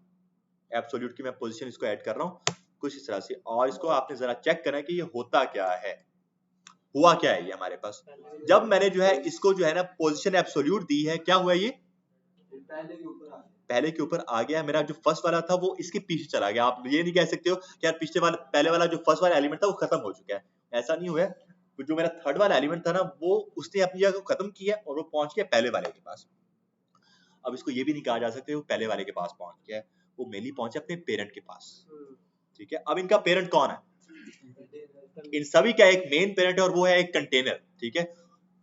एब्सोल्यूट की मैं पोजीशन इसको ऐड कर रहा हूँ कुछ इस तरह से, और इसको आपने जरा चेक करना है कि ये होता क्या है, हुआ क्या है ये हमारे पास। जब मैंने जो है इसको जो है ना पोजीशन एब्सोल्यूट दी है, क्या हुआ, ये पहले के ऊपर आ गया। मेरा जो फर्स्ट वाला था वो इसके पीछे चला गया। आप ये नहीं कह सकते हो कि यार पिछले वाला पहले वाला जो फर्स्ट वाला एलिमेंट था वो खत्म हो चुका है, ऐसा नहीं हुआ है। तो जो मेरा थर्ड वाला एलिमेंट था ना, वो उसने अपनी जगह को खत्म किया और वो पहुंच गया पहले वाले के पास। अब इसको ये भी नहीं कहा जा सकता वो पहले वाले के पास पहुंच गया है, वो मेनली पहुंचे अपने पेरेंट के पास, ठीक है। अब इनका पेरेंट कौन है, इन सभी का एक मेन पेरेंट है और वो है एक कंटेनर, ठीक है।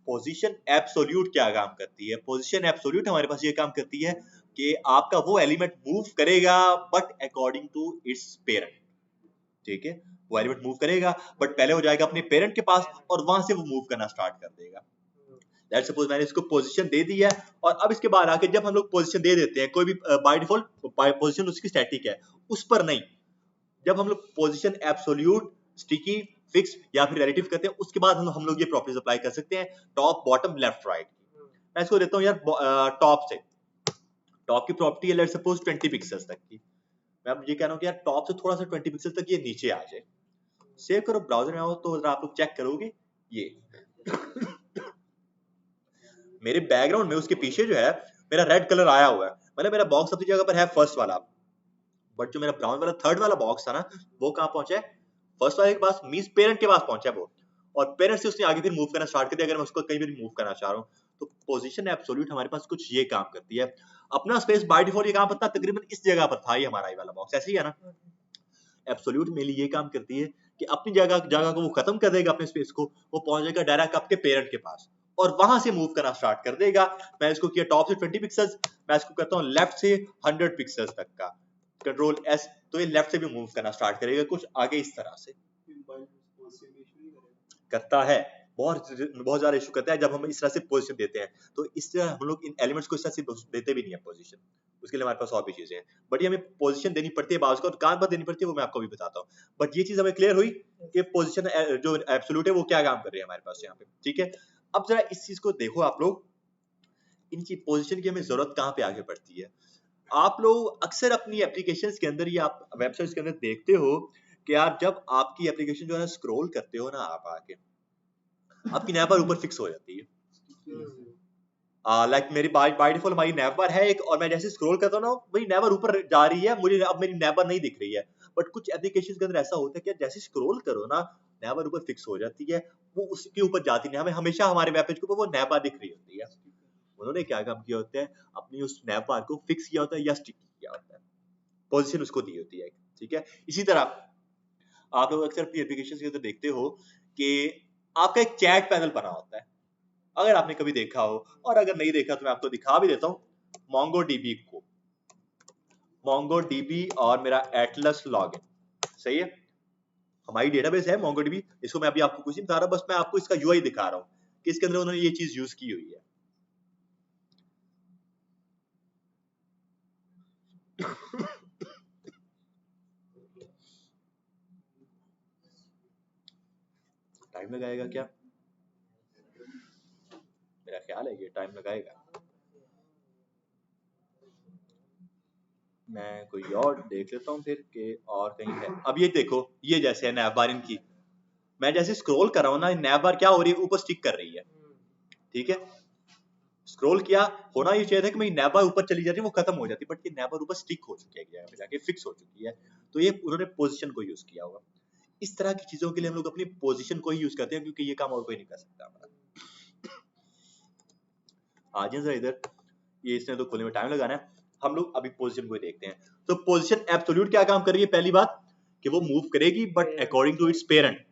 पोजीशन एब्सोल्यूट क्या काम करती है, पोजीशन एब्सोल्यूट हमारे पास ये काम करती है कि आपका वो एलिमेंट मूव करेगा but according to its parent, ठीक है। वो एलिमेंट मूव करेगा बट पहले हो जाएगा अपने पेरेंट के पास और वहां से वो मूव करना स्टार्ट कर देगा। लेट्स सपोज मैंने इसको पोजीशन दे दी है, और अब इसके बाद आके जब हम लोग पोजीशन दे देते हैं कोई भी बाय डिफॉल्ट पोजीशन उसकी स्टैटिक है, उस पर नहीं। जब हम लोग पोजीशन एब्सोल्यूट, स्टिकी, फिक्स या फिर रिलेटिव करते हैं, उसके बाद हम लोग ये प्रॉपर्टीज अप्लाई कर सकते हैं टॉप, बॉटम, लेफ्ट, राइट। मैं इसको देता हूँ यार टॉप से। टॉप की प्रॉपर्टी है लेट्स सपोज 20 पिक्सेल्स तक की। मैं अब ये कह रहा हूँ कि यार टॉप से थोड़ा सा 20 पिक्सल तक ये नीचे आ जाए। सेव करो, ब्राउजर में आओ तो आप लोग चेक करोगे ये मेरे बैकग्राउंड में उसके पीछे जो है मेरा रेड कलर आया हुआ है, मतलब मेरा बॉक्स अपनी जगह पर है फर्स्ट वाला, बट जो मेरा ब्राउन वाला थर्ड वाला बॉक्स था ना, वो कहाँ पहुंचा है, फर्स्ट वाले के पास, मींस पेरेंट के पास पहुंचा है वो, और पेरेंट से उसने आगे फिर मूव करना स्टार्ट कर दिया। अगर मैं उसको कहीं भी मूव करना चाह रहा हूँ तो पोजीशन एब्सोल्यूट हमारे पास कुछ ये काम करती है। अपना स्पेस बाय डिफॉल्ट ये काम करता है तकरीबन इस जगह पर था, ये हमारा ये वाला बॉक्स ऐसे ही है ना। एब्सोल्यूट मेनली ये काम करती है कि अपनी जगह को वो खत्म कर देगा, अपने स्पेस को, वो पहुंच जाएगा डायरेक्ट आपके पेरेंट के पास और वहां से मूव करना स्टार्ट कर देगा। मैं इसको किया टॉप से 20 पिक्सेल्स, मैं इसको करता हूँ लेफ्ट से 100 पिक्सेल्स तक का, कंट्रोल एस, तो ये लेफ्ट से भी मूव करना स्टार्ट करेगा कुछ आगे इस तरह से करता है। बहुत ज्यादा इशू करता है जब हम इस तरह से पोजीशन देते हैं, तो इस तरह हम लोग इन एलिमेंट्स को इस तरह से देते भी नहीं है पोजीशन, उसके लिए हमारे पास और भी चीजें हैं, बट ये हमें पोजीशन देनी पड़ती है बाज को, और कहां पर देनी पड़ती है वो मैं आपको भी बताता हूँ। बट ये चीज हमें क्लियर हुई कि पोजीशन जो एब्सोल्यूट है वो क्या काम कर रही है हमारे पास यहाँ पे, ठीक है। अब जरा इस चीज को देखो आप लोग, इनकी पोजीशन की हमें जरूरत कहाँ पे आगे पड़ती है। आप लोग अक्सर अपनी एप्लीकेशंस के अंदर या आप वेबसाइट्स के अंदर देखते हो कि यार जब आपकी एप्लीकेशन जो है स्क्रॉल करते हो ना आप आके, आपकी नैव बार ऊपर फिक्स हो जाती है। लाइक मेरी बाय डिफॉल्ट हमारी नैव बार है एक, और मैं जैसे स्क्रॉल करता हूँ ना मेरी नैव बार ऊपर जा रही है, मुझे अब मेरी नैव बार नहीं दिख रही है। बट कुछ एप्लीकेशंस के अंदर ऐसा होता है कि जैसे स्क्रॉल करो ना नैव बार ऊपर फिक्स हो जाती है, वो उसके ऊपर जाती नहीं, हमें हमेशा हमारे वेब पेज के ऊपर वो नैव बार दिख रही होती है। उन्होंने क्या काम किया होता है, अपनी उस नैव बार को फिक्स किया होता है या स्टिक किया होता है, पोजीशन उसको दी होती है, ठीक है। इसी तरह आप लोग अक्सर अपनी एप्लीकेशंस के अंदर देखते हो कि आपका एक चैट पैनल बना होता है, अगर आपने कभी देखा हो, और अगर नहीं देखा तो मैं आपको दिखा भी देता हूँ MongoDB को, MongoDB और मेरा एटलस लॉगिन, सही है, हमारी डेटाबेस है MongoDB। इसको मैं अभी आपको कुछ नहीं बता रहा, बस मैं आपको इसका UI दिखा रहा हूँ कि इसके अंदर उन्होंने ये चीज यूज की हुई है। टाइम लगाएगा क्या, मेरा ख्याल है कि टाइम लगाएगा, मैं कोई और देख लेता हूँ फिर कि और कहीं है। अब ये देखो, ये जैसे है नैव बार इनकी, मैं जैसे स्क्रॉल कर रहा हूँ ना नैव बार क्या हो रही है, ऊपर स्टिक कर रही है, ठीक है। स्क्रॉल किया, होना ये चाहिए था कि मेरी नैव बार ऊपर चली जाती है, वो खत्म हो जाती, बट ये नैव बार ऊपर स्टिक हो चुकी है, जाके फिक्स हो चुकी है, तो ये उन्होंने पोजीशन को यूज किया होगा। इस तरह की चीजों के लिए हम लोग अपनी पोजीशन को ही यूज करते हैं, क्योंकि ये काम और कोई नहीं कर सकता हमारा। आ जाए जरा इधर, ये इसने तो खोलने में टाइम लगाना है, हम लोग अभी पोजीशन को देखते हैं। तो पोजीशन एब्सोल्यूट क्या काम कर रही है? पहली बात कि वो मूव करेगी but according to its parent.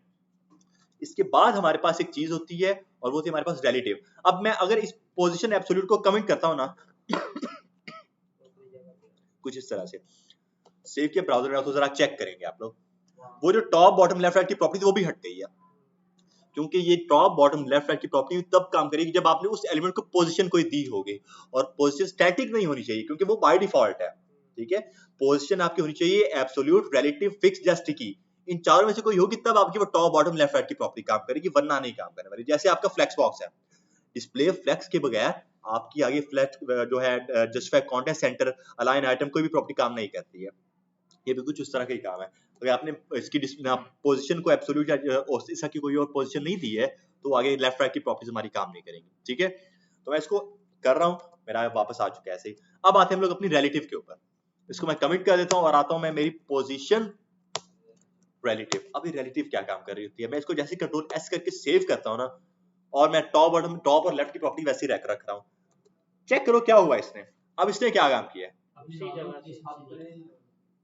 इसके बाद हमारे पास एक चीज होती है और वो होती है हमारे पास रिलेटिव। अब मैं अगर इस पोजीशन एब्सोल्यूट को कमेंट करता हूं ना कुछ इस तरह से, सेव किया ब्राउजर में, तो जरा चेक करेंगे आप लोग, वो जो टॉप बॉटम लेफ्ट राइट की प्रॉपर्टी वो भी हट गई है, क्योंकि ये टॉप बॉटम लेफ्ट राइट की प्रॉपर्टी तब काम करेगी जब आपने उस एलिमेंट को पोजीशन कोई दी होगी, और पोजीशन स्टैटिक नहीं होनी चाहिए क्योंकि वो बाय डिफॉल्ट है। ठीक है, पोजीशन आपकी होनी चाहिए एब्सोल्यूट, रिलेटिव, फिक्स्ड या स्टिकी। इन चारों में से कोई होगी तब आपकी वो टॉप बॉटम लेफ्ट राइट की प्रॉपर्टी काम करेगी, वरना नहीं काम करने वाली। जैसे आपका फ्लेक्स बॉक्स है, डिस्प्ले फ्लेक्स के बगैर आपकी आगे फ्लेक्स जो है justify content, centre, align item, कोई भी प्रॉपर्टी काम नहीं करती है। ये भी कुछ उस तरह का ही काम है। अगर आपने इसकी पोजीशन को एब्सोल्यूट या इसका की कोई और पोजीशन नहीं दी है तो आगे लेफ्ट राइट की प्रॉपर्टीज हमारी काम नहीं करेंगी। ठीक है, तो मैं इसको कर रहा हूं, मेरा वापस आ चुका है ऐसे ही। अब आते हैं हम लोग अपनी रिलेटिव के ऊपर, इसको मैं कमिट कर देता हूं और आता हूं मैं मेरी पोजीशन रिलेटिव। अभी रिलेटिव क्या काम कर रही होती है, मैं इसको जैसे कंट्रोल एस करके सेव करता हूं ना, और मैं टॉप बॉटम, टॉप और लेफ्ट की प्रॉपर्टी वैसे ही रख रहा हूं। चेक करो क्या हुआ इसने। अब इसने क्या काम किया है,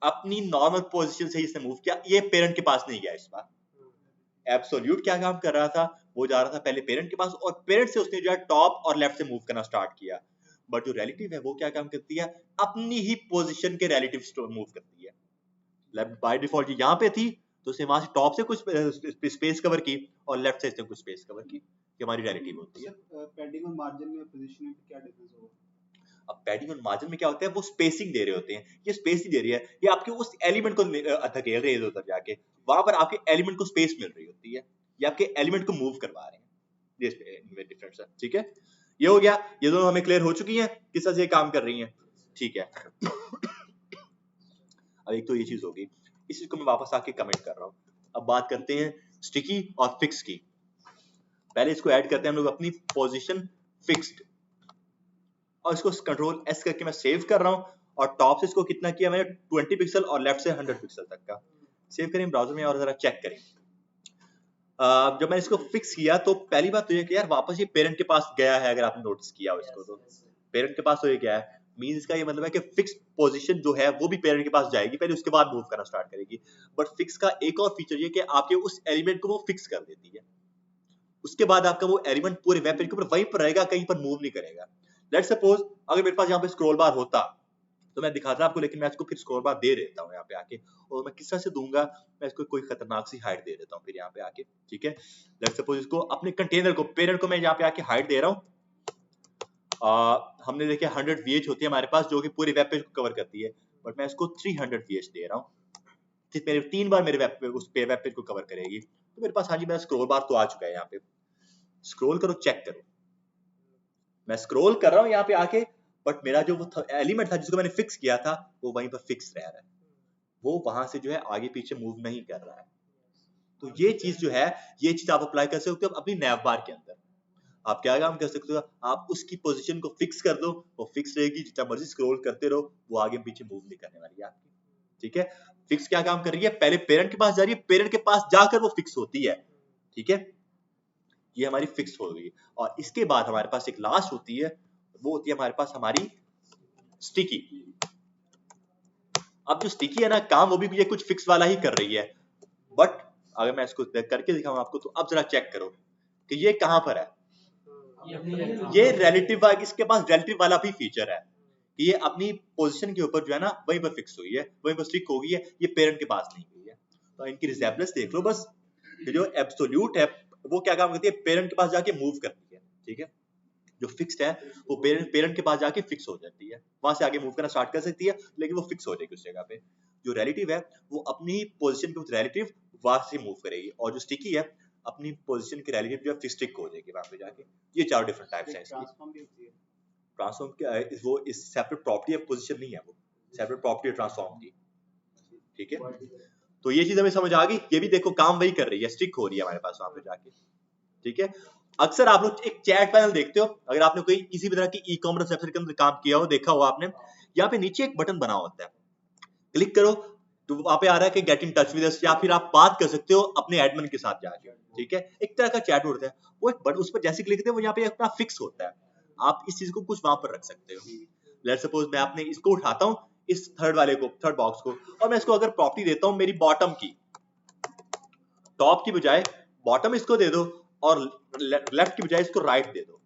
अपनी नॉर्मल पोजीशन से ही इसने मूव किया, ये पेरेंट के पास नहीं गया इस बार। एब्सोल्यूट क्या काम कर रहा था, वो जा रहा था पहले पेरेंट के पास, और पेरेंट से उसने जो है टॉप और लेफ्ट से मूव करना स्टार्ट किया। बट जो रिलेटिव है वो क्या काम करती है, अपनी ही पोजीशन के रिलेटिव मूव करती है। लेफ्ट बाय डिफॉल्ट यहाँ पे थी तो उसने वहां से टॉप से कुछ स्पेस कवर की और लेफ्ट से इसने कुछ स्पेस कवर की, ये हमारी रिलेटिव होती है। पैडिंग और मार्जिन में पोजीशन में क्या डिफरेंस होगा? अब पैडिंग और मार्जिन में क्या होता है, वो स्पेसिंग दे रहे होते हैं, ये स्पेस ही दे रही है, ये आपके उस एलिमेंट को धकेल इधर उधर जाके, वहां पर आपके एलिमेंट को स्पेस मिल रही होती है, ये आपके एलिमेंट को मूव करवा रहे हैं, ये डिफरेंस है। ठीक है, ये हो गया, ये दोनों हमें क्लियर हो चुकी हैं किस तरह से काम कर रही हैं। ठीक है, अब एक तो ये चीज होगी, इस चीज को मैं वापस आके कमेंट कर रहा हूँ। अब बात करते हैं स्टिकी और फिक्स की। पहले इसको ऐड करते हैं हम लोग अपनी पोजीशन फिक्स्ड, और इसको कंट्रोल एस करके मैं सेव कर रहा हूँ, और टॉप से इसको कितना किया मैंने 20 पिक्सल और लेफ्ट से 100 पिक्सल तक का। सेव करें ब्राउजर में और जरा चेक करें। जब मैंने इसको फिक्स किया तो पहली बात तो ये कि यार वापस ये पेरेंट के पास गया है, अगर आपने नोटिस किया हो इसको, तो पेरेंट के पास तो ये गया है, मींस इसका ये मतलब है कि फिक्स पोजीशन जो है वो भी पेरेंट के पास जाएगी पहले, उसके बाद मूव करना स्टार्ट करेगी। बट फिक्स का एक और फीचर ये कि आपके उस एलिमेंट को वो फिक्स कर देती है, उसके बाद आपका वो एलिमेंट पूरे वेब पेज के ऊपर वहीं पर रहेगा, कहीं पर मूव नहीं करेगा। लेट्स सपोज अगर मेरे पास यहाँ पे स्क्रॉल बार होता तो मैं दिखाता आपको, लेकिन मैं इसको फिर स्क्रॉल बार दे देता हूँ यहाँ पे आके, और मैं किस तरह से दूंगा, मैं इसको कोई खतरनाक सी हाइट दे देता हूँ फिर यहाँ पे आके। ठीक है, लेट्स सपोज इसको अपने कंटेनर को, पेरेंट को मैं यहाँ पे आके हाइट दे रहा हूँ। हमने देखे 100 VH होती है हमारे पास जो कि पूरे वेब पेज को कवर करती है, बट मैं इसको 300 VH दे रहा हूँ, मेरे 3 बार मेरे वेब पेज को कवर करेगी। तो मेरे पास हाँ जी मेरा स्क्रॉल बार तो आ चुका है। यहाँ पे स्क्रॉल करो, चेक करो, मैं स्क्रॉल कर रहा हूँ यहाँ पे आके, बट मेरा जो वो एलिमेंट था जिसको मैंने फिक्स किया था वो वहीं पर फिक्स रह रहा है, वो वहां से जो है आगे पीछे मूव नहीं कर रहा है। तो ये चीज जो है, ये चीज आप अप्लाई कर सकते हो अपनी नैव बार के अंदर। आप क्या काम कर सकते हो, आप उसकी पोजीशन को फिक्स कर दो, वो फिक्स रहेगी, जितना मर्जी स्क्रॉल करते रहो वो आगे पीछे मूव नहीं करने वाली है आपकी। ठीक है, फिक्स क्या काम कर रही है, पहले पेरेंट के पास जा रही है, पेरेंट के पास जाकर वो फिक्स होती है। ठीक है, ये हमारी फिक्स हो गई, और इसके बाद हमारे पास एक लास्ट होती है, वो होती है हमारे पास हमारी स्टिकी। अब जो स्टिकी है ना, काम वो भी ये कुछ फिक्स वाला ही कर रही है, बट अगर मैं इसको करके दिखाऊं आपको, तो अब जरा चेक करो कि ये कहां पर है, ये रिलेटिव, इसके पास रिलेटिव वाला भी फीचर है कि ये अपनी पोजीशन के ऊपर जो है ना वहीं पर फिक्स हुई है, वहीं पर स्टिक हो गई है, ये पेरेंट के पास नहीं गई है। तो इनकी रिजेम्बलेंस देख लो बस, कि जो एब्सोल्यूट है वो क्या काम करती है, पेरेंट के पास जाके मूव करती है। ठीक है, जो फिक्स्ड है वो पेरेंट के पास जाके फिक्स हो जाती है, वहां से आगे मूव करना स्टार्ट कर सकती है, लेकिन वो फिक्स हो जाएगी उस जगह पे। जो रिलेटिव है वो अपनी पोजीशन के रिलेटिव वहां से मूव करेगी, और जो स्टिकी है अपनी पोजीशन के रिलेटिव जो है स्टिक हो जाएगी वहां पे जाके। ये चार डिफरेंट टाइप्स हैं इसकी। ट्रांसफॉर्म क्या है, वो इस सेपरेट प्रॉपर्टी ऑफ पोजीशन नहीं है, वो सेपरेट प्रॉपर्टी है ट्रांसफॉर्म की। ठीक है, तो ये चीज हमें समझ आ गई, ये भी देखो काम वही कर रही है, स्टिक हो रही है हमारे पास वहां पे जाके। ठीक है, अक्सर आप लोग एक चैट पैनल देखते हो, अगर आपने कोई किसी भी तरह की ई कॉमर्स वेबसाइट के अंदर काम किया हो, देखा हो आपने, यहाँ पे नीचे एक बटन बना होता है, क्लिक करो, तो वहां पे आ रहा है कि get in touch with us, या फिर आप बात कर सकते हो अपने एडमिन के साथ जाके, ठीक है, एक तरह का चैट होता है वो, एक बटन उस पर जैसे क्लिक करते हैं वो यहाँ पे अपना फिक्स होता है, आप इस चीज को कुछ वहां पर रख सकते हो। लेट्स सपोज मैं अपने इसको उठाता हूँ, इस थर्ड वाले को, थर्ड बॉक्स को, और मैं इसको अगर प्रॉपर्टी देता हूँ मेरी बॉटम की, टॉप की बजाय बॉटम इसको दे दो, और लेफ्ट की बजाय इसको राइट दे दो,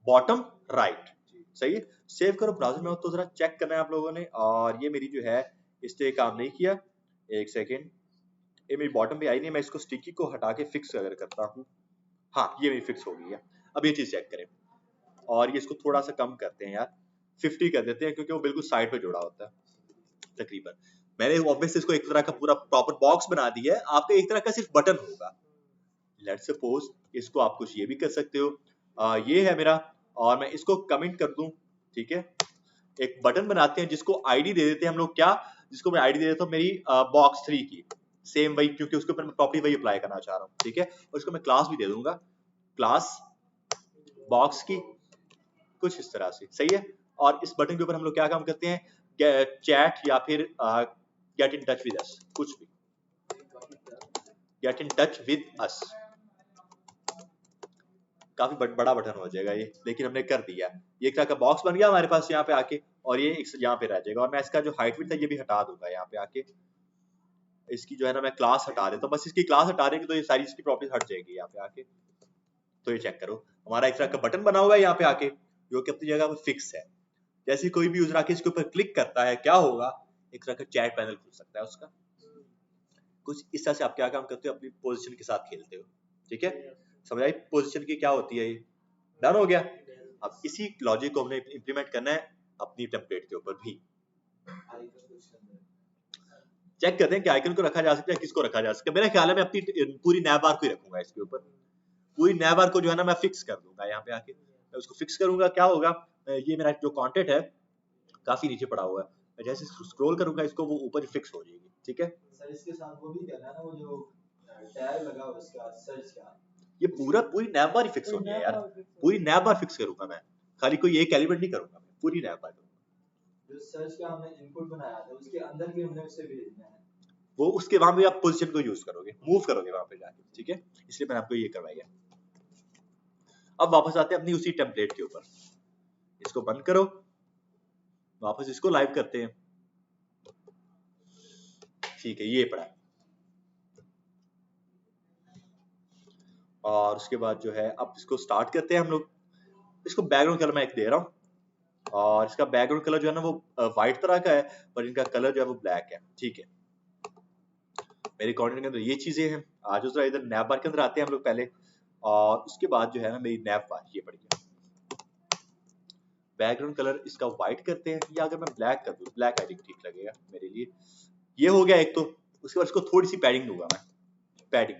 बॉटम राइट, सही है। सेव करो ब्राउजर में, तो जरा चेक करना है आप लोगों ने, और ये मेरी जो है इसने काम नहीं किया, एक सेकेंड, ये मेरी बॉटम पे आई नहीं, मैं इसको स्टिकी को हटा के फिक्स अगर करता हूँ, हाँ ये मेरी फिक्स हो गई है। अब ये चीज चेक करें, और ये इसको थोड़ा सा कम करते हैं यार, 50 कर देते हैं, क्योंकि वो बिल्कुल साइड पे जुड़ा होता है तकरीबन। मैंने ऑब्वियसली इसको एक तरह का पूरा प्रॉपर बॉक्स बना दिया है, आपका एक तरह का सिर्फ बटन होगा। लेट्स सपोज इसको आप कुछ ये भी कर सकते हो, ये है मेरा, और मैं इसको कमेंट कर दूं, ठीक है, एक बटन बनाते हैं जिसको आईडी दे देते हैं हम लोग, क्या, जिसको मैं आईडी दे देता हूँ मेरी बॉक्स 3 की, सेम वही, क्योंकि उसके ऊपर मैं प्रॉपर्टी वही अप्लाई करना चाह रहा हूँ, ठीक है, और इसको मैं क्लास भी दे दूंगा, क्लास बॉक्स की, कुछ इस तरह से, सही है। और इस बटन के ऊपर हम लोग क्या काम करते हैं, चैट या फिर get in touch with us, कुछ भी, get in touch with us, काफी बड़ा बटन हो जाएगा ये, लेकिन हमने कर दिया, ये एक तरह का बॉक्स बन गया हमारे पास यहाँ पे आके, और ये यहाँ पे रह जाएगा, और मैं इसका जो हाइट विड्थ है ये भी हटा दूंगा यहाँ पे आके, इसकी जो है ना मैं क्लास हटा देता हूँ, बस इसकी क्लास हटा देंगे तो ये सारी इसकी प्रॉपर्टीज हट जाएगी यहाँ पे आके। तो ये चेक करो, हमारा एक तरह का बटन बना हुआ है यहाँ पे आके, जो कि अपनी जगह पर फिक्स है। जैसे कोई भी यूजर आके इसके ऊपर क्लिक करता है, क्या होगा, एक तरह का चैट पैनल खुल सकता है उसका, कुछ इस तरह से आप क्या काम करते हो, अपनी पोजीशन के साथ खेलते हो, ठीक है, समझ आई पोजीशन की क्या होती है, ये डन हो गया। अब इसी लॉजिक को हमने इंप्लीमेंट करना है अपनी टेम्पलेट के ऊपर भी। चेक करते हैं कि आइकन को रखा जा सकता है, किसको रखा जा सकता है। मेरा ख्याल है मैं अपनी पूरी नैव बार को ही रखूंगा इसके ऊपर, पूरी नैव बार को जो है ना मैं फिक्स कर दूंगा यहाँ पे आके, मैं उसको फिक्स करूंगा, क्या होगा, ये मेरा जो कंटेंट है काफी नीचे पड़ा हुआ है, मैं जैसे स्क्रॉल करूंगा इसको वो ऊपर ही फिक्स हो जाएगी, ठीक है। सर इसके साथ वो भी करना है ना, वो जो टैग लगा हुआ इसका सर्च का, ये पूरी नैव बार ही फिक्स होनी है यार, पूरी नैव बार फिक्स करूंगा मैं, खाली कोई एक एलिमेंट नहीं करूंगा मैं, पूरी नैव बार करूंगा। जो सर्च का हमने इनपुट बनाया था उसके अंदर भी हमने उसे भेजना है, वो उसके वहां पे आप पोजीशन को यूज करोगे, मूव करोगे वहां पे जाके, ठीक है, इसलिए मैंने आपको ये करवाया। अब वापस आते हैं अपनी उसी टेम्पलेट के ऊपर, इसको बंद करो, वापस इसको लाइव करते हैं, ठीक है, ये पड़ा, और उसके बाद जो है अब इसको स्टार्ट करते हैं हम लोग। इसको बैकग्राउंड कलर मैं एक दे रहा हूँ, और इसका बैकग्राउंड कलर जो है ना वो व्हाइट तरह का है, पर इनका कलर जो है वो ब्लैक है, ठीक है। मेरे कंटेंट के अंदर ये चीजें हैं। आज जरा इधर नैव बार के अंदर आते हैं हम लोग पहले, और उसके बाद जो है ना मेरी नैव बार ये पड़ गया, बैकग्राउंड कलर इसका व्हाइट करते हैं, या अगर मैं ब्लैक कर दूं, ब्लैक आई थिंक ठीक लगेगा मेरे लिए। ये हो गया एक, तो उसके बाद इसको थोड़ी सी पैडिंग दूंगा मैं, पैडिंग,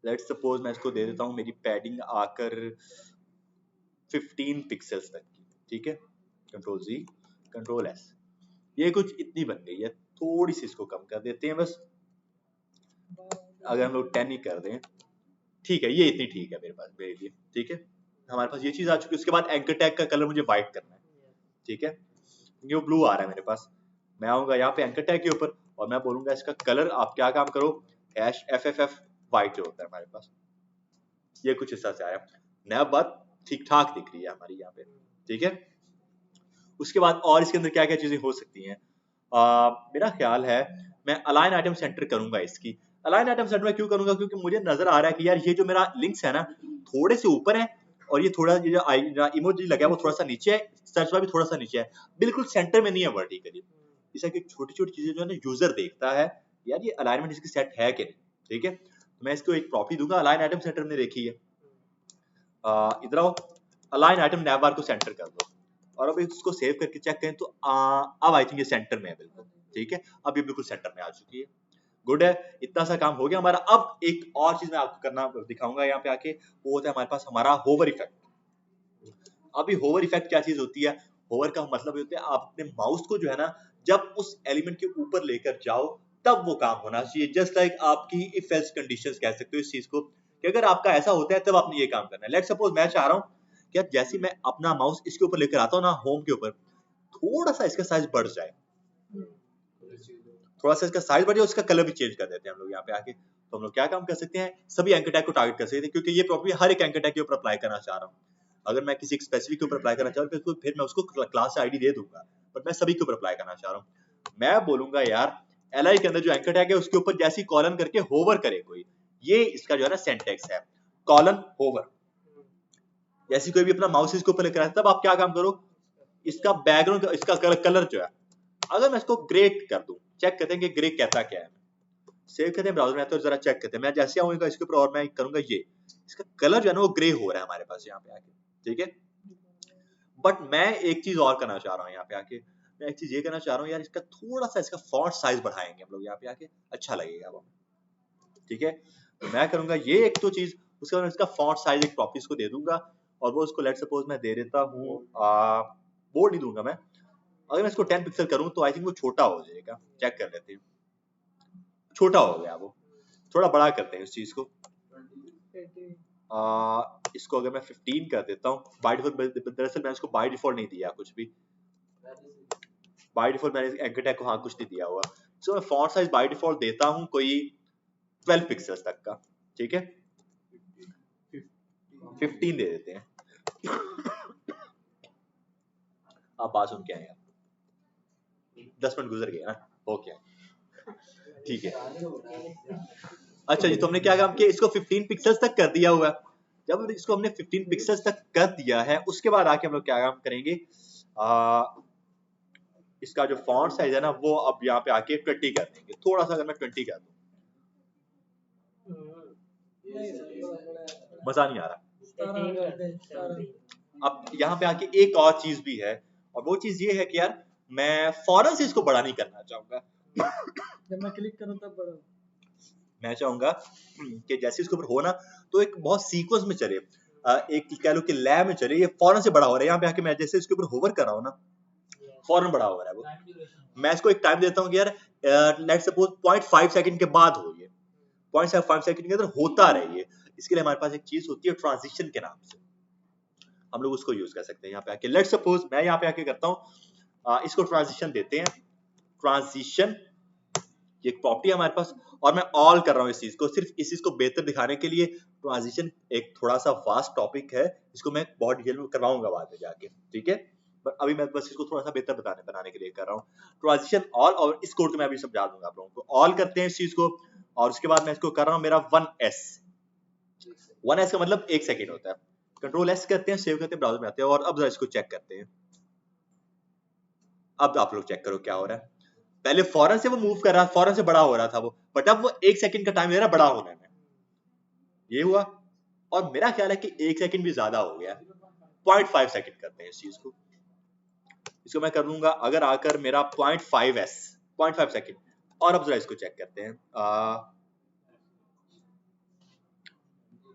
लेट्स सपोज मैं इसको दे देता हूँ, मेरी पैडिंग आकर 15 पिक्सल्स तक की, ठीक है, कंट्रोल जी कंट्रोल एस, ये कुछ इतनी बन गई है, थोड़ी सी इसको कम कर देते हैं बस, अगर हम लोग 10 ही कर दें, ठीक है, ये इतनी ठीक है मेरे पास, मेरे लिए, ठीक है। हमारे पास ये चीज आ चुकी है। उसके बाद एंकर टैग का कलर मुझे व्हाइट करना है, ठीक है, ये ब्लू आ रहा है मेरे पास, मैं आऊंगा यहाँ पे एंकर टैग के ऊपर, और मैं बोलूंगा इसका कलर आप क्या काम करो, FFF व्हाइट जो होता है हमारे पास, ये कुछ इस तरह से आया, नैव बार ठीक ठाक दिख रही है हमारी यहाँ पे, ठीक है। उसके बाद और इसके अंदर क्या क्या चीजें हो सकती हैं, मेरा ख्याल है मैं अलाइन आइटम सेंटर करूंगा इसकी। अलाइन आइटम सेंटर में क्यों करूंगा, क्योंकि मुझे नजर आ रहा है कि यार ये जो मेरा लिंक्स है ना थोड़े से ऊपर है, और ये थोड़ा ये जो इमोजी लगा है वो थोड़ा सा नीचे है, सर्च बार भी थोड़ा सा नीचे है, बिल्कुल सेंटर में नहीं है वर्टिकली। इस की छोटी छोटी चीजें जो है ना यूजर देखता है, यार ये अलाइनमेंट इसकी सेट है कि नहीं, ठीक है। तो मैं इसको एक प्रॉपर्टी दूंगा, अलाइन आइटम सेंटर में देखी है, इधर आओ, अलाइन आइटम नैव बार को सेंटर कर दो, और अब इसको सेव करके चेक करें तो अब आई थिंक ये सेंटर में है बिल्कुल, ठीक है, अब ये बिल्कुल सेंटर में आ चुकी है, गुड है, इतना सा काम हो गया हमारा। अब एक और चीज मैं आपको करना दिखाऊंगा यहाँ पे आके, वो होता है हमारे पास हमारा होवर इफेक्ट। अभी होवर इफेक्ट क्या चीज होती है, होवर का मतलब होता है आप अपने माउस को जो है ना जब उस एलिमेंट के ऊपर लेकर जाओ तब वो काम होना चाहिए, जस्ट लाइक आपकी इफ एल्स कंडीशंस कह सकते हो इस चीज को, कि अगर आपका ऐसा होता है तब आपने ये काम करना है। लेट्स सपोज मैं चाह रहा हूँ कि जैसे मैं अपना माउस इसके ऊपर लेकर आता हूँ ना, होम के ऊपर, थोड़ा सा इसका साइज बढ़ जाए, थोड़ा सा इसका साइज बढ़ जाए, उसका कलर भी चेंज कर देते हैं हम लोग यहाँ पे आके। तो हम लोग क्या काम कर सकते हैं, सभी एंकर टैग को टारगेट कर सकते हैं, क्योंकि ये प्रॉपर्टी हर एक एंकर टैग के ऊपर अप्लाई करना चाह रहा हूँ। अगर मैं किसी स्पेसिफिक के ऊपर अप्लाई करना चाह रहा हूँ फिर मैं उसको क्लास आईडी दे दूंगा, बट मैं सभी के ऊपर अप्लाई करना चाह रहा हूँ। मैं बोलूंगा यार एलआई के अंदर जो एंकर टैग है उसके ऊपर जैसी कॉलन करके होवर करे कोई, ये इसका जो है ना सिंटैक्स है, कॉलन होवर। जैसी कोई भी अपना माउस इसके ऊपर लेकर आता है, तब आप क्या काम करो, इसका बैकग्राउंड, इसका कलर जो है, अगर मैं इसको ग्रे कर दूं, चेक करते हैं कि ग्रे कहता क्या है, सेव करते हैं ब्राउजर में तो जरा चेक करते हैं। मैं जैसे आऊंगा इसके ऊपर और मैं करूंगा ये, इसका कलर जो है ना वो ग्रे हो रहा है हमारे पास यहाँ पे आके, ठीक है। बट मैं एक चीज और करना चाह रहा हूँ यहाँ पे आके, मैं एक चीज ये करना चाह रहा हूँ यार, इसका थोड़ा सा इसका फॉन्ट साइज बढ़ाएंगे हम लोग यहाँ पे आके, अच्छा लगेगा वो, ठीक है। तो मैं करूंगा ये एक तो चीज, उसके बाद इसका फॉन्ट साइज एक प्रॉपर्टीज को दे दूंगा, और वो उसको लेट सपोज मैं दे देता हूँ, बोल्ड नहीं दूंगा मैं, अगर मैं इसको 10 पिक्सल करूं तो आई थिंक वो छोटा हो जाएगा, चेक कर लेते हैं, छोटा हो गया वो, थोड़ा बड़ा करते हैं इस चीज को। इसको अगर मैं 15 कर देता हूँ, बाय डिफॉल्ट, दरअसल मैंने इसको बाय डिफॉल्ट नहीं दिया कुछ भी, बाय डिफॉल्ट मैंने एंकर टैग को हाँ कुछ नहीं दिया हुआ, सो मैं फॉन्ट साइज बाय डिफॉल्ट देता हूँ कोई 12 पिक्सल्स तक का, ठीक है, 15 दे देते हैं। आप बात सुन के आए यार, 10 मिनट गुजर गए ना, ओके ठीक है। अच्छा जी, तो हमने क्या काम किया, इसको 15 पिक्सल्स तक कर दिया हुआ है। जब इसको हमने 15 पिक्सल्स तक कर दिया है, उसके बाद आके हम लोग क्या काम करेंगे, इसका जो फॉन्ट साइज है ना वो अब यहाँ पे आके 20 कर देंगे, थोड़ा सा अगर मैं 20 कर दूं, मजा नहीं आ रहा। अब यहाँ पे आके एक और चीज भी है, और वो चीज ये है कि यार मैं फौरन से इसको बड़ा नहीं करना चाहूंगा। जब मैं क्लिक करूं तब बड़ा, मैं चाहूंगा कि जैसे इसके ऊपर हो ना तो एक बहुत सीक्वेंस में चले, एक कह लो कि लैब में चले, ये फौरन से बड़ा हो रहा है। यहाँ पे आके मैं जैसे इसके ऊपर होवर कर रहा हूँ ना, फौरन बड़ा हो रहा है वो। मैं इसको एक टाइम देता हूँ कि यार लेट सपोज 0.5 सेकंड के बाद हो, ये 0.5 सेकंड के अंदर होता रहे ये। इसके लिए हमारे पास एक चीज होती है ट्रांजिशन के नाम से, हम लोग उसको यूज कर सकते हैं यहाँ पे आके। लेट सपोज मैं यहाँ पे आके करता हूँ, इसको ट्रांजिशन देते हैं, ट्रांजिशन ये एक प्रॉपर्टी है हमारे पास, और मैं ऑल कर रहा हूँ इस चीज को, सिर्फ इस चीज को बेहतर दिखाने के लिए। ट्रांजिशन एक थोड़ा सा वास्ट टॉपिक है, इसको मैं बहुत डिटेल में करवाऊंगा बाद में जाके, ठीक है, पर अभी मैं बस इसको थोड़ा सा बेहतर बनाने के लिए कर रहा हूँ। ट्रांजिशन ऑल, और इस कोड को मैं अभी समझा दूंगा आप लोगों को। ऑल करते हैं इस चीज को, और उसके बाद मैं इसको कर रहा हूँ मेरा 1s का मतलब 1 सेकेंड होता है। कंट्रोल एस करते हैं, सेव करते हैं, ब्राउजर में आते हैं, और अब जरा इसको चेक करते हैं। अब आप लोग चेक करो क्या हो रहा है। पहले फौरन से वो मूव कर रहा, फौरन से बड़ा हो रहा था वो, बट अब वो 1 सेकंड का टाइम ले रहा बड़ा होने में, ये हुआ। और मेरा ख्याल है कि 1 सेकंड भी ज्यादा हो गया, 0.5 सेकंड करते हैं इस चीज को। इसको मैं कर लूंगा अगर आकर मेरा 0.5 सेकंड, और अब जरा इसको चेक करते हैं।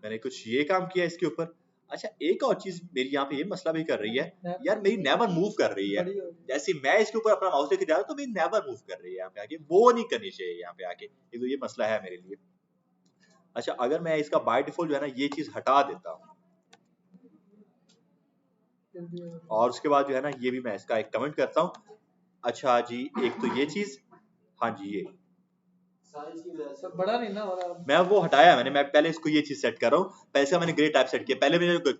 मैंने कुछ ये काम किया इसके ऊपर। अच्छा, एक और चीज मेरी यहाँ पे ये मसला भी कर रही है यार, मेरी नेवर मूव कर रही है। जैसे मैं इसके ऊपर अपना माउस लेके जा रहा हूँ तो मेरी नेवर मूव कर रही है यहाँ पे आके, वो नहीं करनी चाहिए यहाँ पे आके, ये तो ये मसला है मेरे लिए। अच्छा, अगर मैं इसका बाय डिफॉल्ट जो है ना ये चीज हटा देता हूँ, और उसके बाद जो है ना ये भी मैं इसका एक कमेंट करता हूँ। अच्छा जी, एक तो ये चीज, हाँ जी ये सब बड़ा नहीं ना हो रहा, मैं वो हटाया मैंने, मैं पहले इसको ये चीज सेट कर रहा हूँ। पहले से मैंने ग्रे टाइप सेट किया, पहले मेरा जो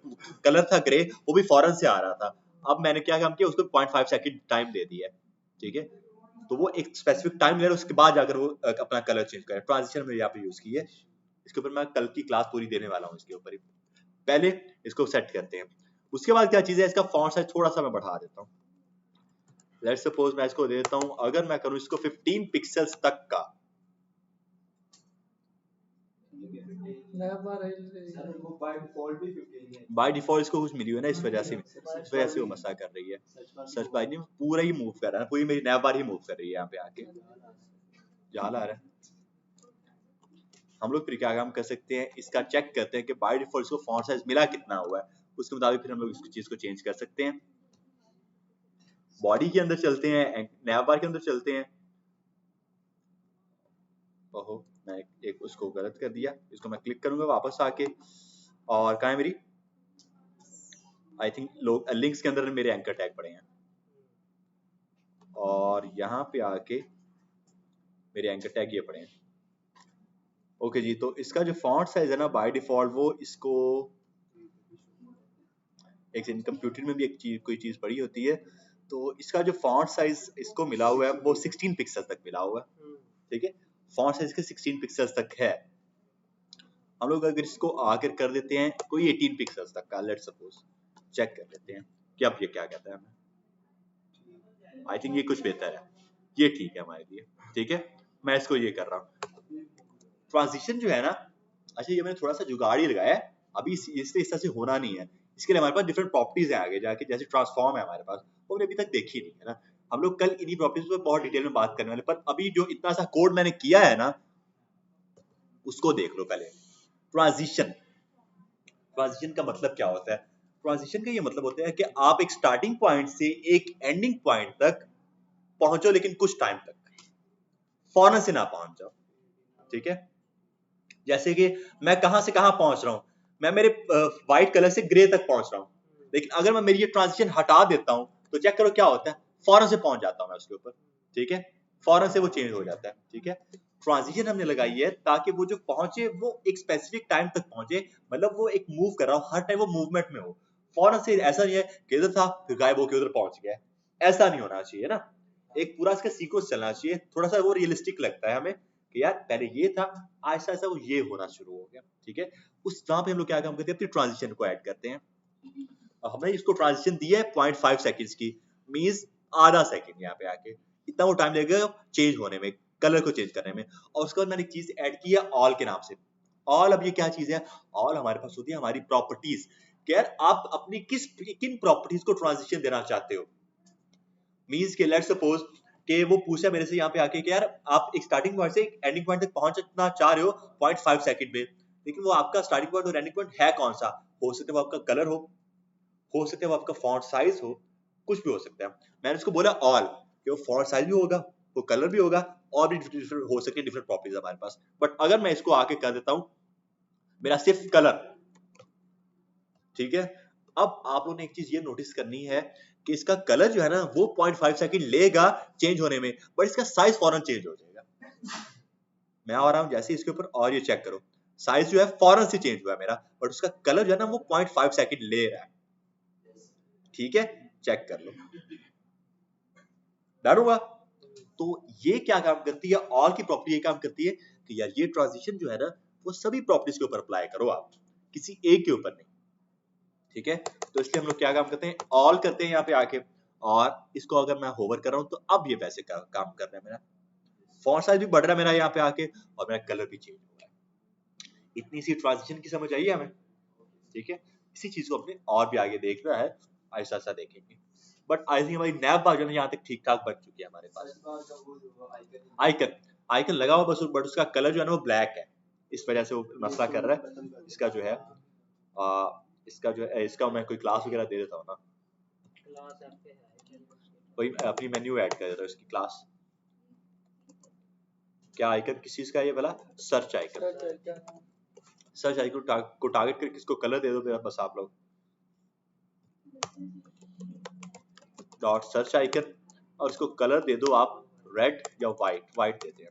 कलर था ग्रे वो भी फौरन से आ रहा था, अब मैंने क्या काम किया, उसको 0.5 सेकंड टाइम दे दिया, ठीक है। तो वो एक स्पेसिफिक टाइम ले रहा है, उसके बाद जाकर वो अपना कलर चेंज करे। ट्रांजिशन में यहाँ पे यूज की है, इसके ऊपर मैं कल की क्लास पूरी देने वाला हूँ इसके ऊपर ही। पहले इसको सेट करते हैं, उसके बाद क्या चीज है, इसका फॉन्ट साइज थोड़ा सा मैं बढ़ा देता हूँ। लेट्स सपोज मैं इसको दे देता हूँ, अगर मैं करूँ इसको 15 पिक्सल्स तक का, बाय डिफॉल्ट इसको कुछ मिली हुई है ना, इस वजह से वो मसला कर रही है। सर्च बाय नहीं, पूरा ही मूव कर रहा है, पूरी मेरी नैव बार ही मूव कर रही है यहाँ पे आके, जाल आ रहा है। हम लोग फिर क्या काम कर सकते हैं, इसका चेक करते हैं कि बाय डिफॉल्ट इसको फॉन्ट साइज मिला कितना हुआ है, उसके मुताबिक फिर हम लोग इस चीज को चेंज कर सकते हैं। बॉडी के अंदर चलते हैं, नैव बार के अंदर चलते हैं। ओहो, मैं एक उसको गलत कर दिया, इसको मैं क्लिक करूंगा वापस आके, और कहाँ है मेरी, आई थिंक लोग लिंक्स के अंदर मेरे एंकर टैग पड़े हैं, और यहाँ पे आके मेरे एंकर टैग ये पड़े हैं। ओके जी, तो इसका जो फॉन्ट साइज है ना बाय डिफॉल्ट वो इसको एक सेकंड, कंप्यूटर में भी एक चीज कोई चीज पड़ी होती है, तो इसका जो फॉन्ट साइज इसको मिला हुआ है वो 16 पिक्सल तक मिला हुआ है। ठीक है, फॉन्ट साइज इसका 16 पिक्सल तक है। हम लोग अगर इसको आकर कर देते हैं कोई 18 पिक्सल तक का, लेट्स सपोज चेक कर लेते हैं कि अब ये क्या कहता है हमें। आई थिंक ये कुछ बेहतर है, ये ठीक है हमारे लिए। ठीक है, मैं इसको ये कर रहा हूँ। ट्रांजिशन जो है ना, अच्छा ये मैंने थोड़ा सा जुगाड़ ही लगाया है, अभी इससे इस तरह से होना नहीं है। इसके लिए हमारे पास डिफरेंट प्रॉपर्टीज है आगे जाके, जैसे ट्रांसफॉर्म है हमारे पास, वो हमने अभी तक देखी नहीं है ना। हम लोग कल इन्हीं प्रॉपर्टीज पर बहुत डिटेल में बात करने वाले, पर अभी जो इतना सा कोड मैंने किया है ना उसको देख लो पहले। ट्रांजिशन, ट्रांजिशन का मतलब क्या होता है? ट्रांजिशन का ये मतलब होता है कि आप एक स्टार्टिंग पॉइंट से एक एंडिंग पॉइंट तक पहुंचो, लेकिन कुछ टाइम तक, फौरन से ना पहुंच जाओ। ठीक है, जैसे कि मैं कहां से कहां पहुंच रहा हूं, मैं मेरे व्हाइट कलर से ग्रे तक पहुंच रहा हूं, लेकिन अगर मैं मेरी ये ट्रांजिशन हटा देता हूं तो चेक करो क्या होता है, फौरन से पहुंच जाता हूं मैं उसके ऊपर। ठीक है, फौरन से वो चेंज हो जाता है। ठीक है, ट्रांजिशन हमने लगाई है ताकि वो जो पहुंचे वो एक स्पेसिफिक टाइम तक पहुंचे, मतलब वो एक मूव कर रहा हो, हर टाइम वो मूवमेंट में हो, फौरन से। ऐसा नहीं है कि इधर था फिर गायब होकर उधर पहुंच गया, ऐसा नहीं होना चाहिए ना। एक पूरा इसका सीक्वेंस चलना चाहिए, थोड़ा सा वो रियलिस्टिक लगता है हमें कि यार पहले ये था, आहिस्ता आहिस्ता वो ये होना शुरू हो गया। ठीक है, उस वहां पे हम लोग क्या काम करते हैं, अपनी ट्रांजिशन को ऐड करते हैं। हमने इसको ट्रांजिशन दी है 0.5 सेकंड्स की, मींस आधा सेकंड यहाँ पे आके, इतना वो टाइम लगेगा चेंज होने में, कलर को चेंज करने में। और उसके बाद मैंने एक चीज ऐड की है ऑल के नाम से। ऑल, अब ये क्या चीज है? ऑल हमारे पास होती है हमारी प्रॉपर्टीज, कि यार आप अपनी किन प्रॉपर्टीज को ट्रांजिशन देना चाहते हो। मींस के लेट्स सपोज कि वो पूछा मेरे से यहाँ पे आके कि यार आप एक स्टार्टिंग पॉइंट से एक एंडिंग पॉइंट तक पहुंचना चाह रहे हो 0.5 सेकंड में, लेकिन वो आपका स्टार्टिंग पॉइंट और एंडिंग पॉइंट है कौन सा? हो सकता है वो आपका कलर हो सकता है वो आपका फॉन्ट साइज हो, कुछ भी हो सकता है। मैंने उसको बोला ऑल, कि वो फॉन्ट साइज भी होगा, वो कलर भी होगा, और भी डिफरेंट हो सकते हैं, डिफरेंट प्रॉपर्टीज हमारे पास। बट अगर मैं इसको आके कर देता हूं मेरा सिर्फ कलर, ठीक है, अब आप लोगों ने एक चीज ये नोटिस करनी है कि इसका कलर जो है ना वो 0.5 सेकंड लेगा चेंज होने में, बट इसका साइज फौरन चेंज हो जाएगा। मैं आ रहा हूं जैसे इसके ऊपर, और ये चेक करो, साइज जो है फौरन से चेंज हुआ है मेरा, बट उसका कलर जो है ना वो 0.5 सेकंड ले रहा है। ठीक है, चेक कर लो, डन हुआ? तो ये क्या काम करती है, ऑल की प्रॉपर्टी ये काम करती है कि यार ये ट्रांजिशन जो है ना वो सभी प्रॉपर्टीज के ऊपर अप्लाई करो आप, किसी एक के ऊपर नहीं। ठीक है, तो इसलिए हम लोग क्या काम करते हैं, ऑल करते हैं यहाँ पे आके, और इसको अगर मैं होवर कर रहा हूँ तो अब ये वैसे काम कर रहा है, मेरा फॉन्ट साइज भी बढ़ रहा है मेरा यहाँ पे आके, और मेरा कलर भी चेंज हो रहा है। इतनी सी ट्रांजिशन की समझ आई है हमें। ठीक है, इसी चीज को अपने और भी आगे देखना है, ऐसा ऐसा देखेंगे। बट आई थिंक हमारी नैप वर्जन यहाँ तक ठीक ठाक बन चुकी है हमारे पास। आइकन, आइकन लगा हुआ बस, बट उसका कलर जो है ना वो ब्लैक है, इस वजह से वो मसला कर रहा है। इसका जो है इसका जो है, इसका मैं कोई क्लास वगैरह दे देता हूँ ना, कोई अपनी मेन्यू ऐड कर देता हूँ इसकी क्लास। क्या आइकन किस चीज का है ये भला? Search icon. सर्च आइकन को टारगेट करके इसको कलर दे दो बस आप लोग, डॉट सर्च आइकन, और इसको कलर दे दो आप रेड या व्हाइट, व्हाइट देते हैं,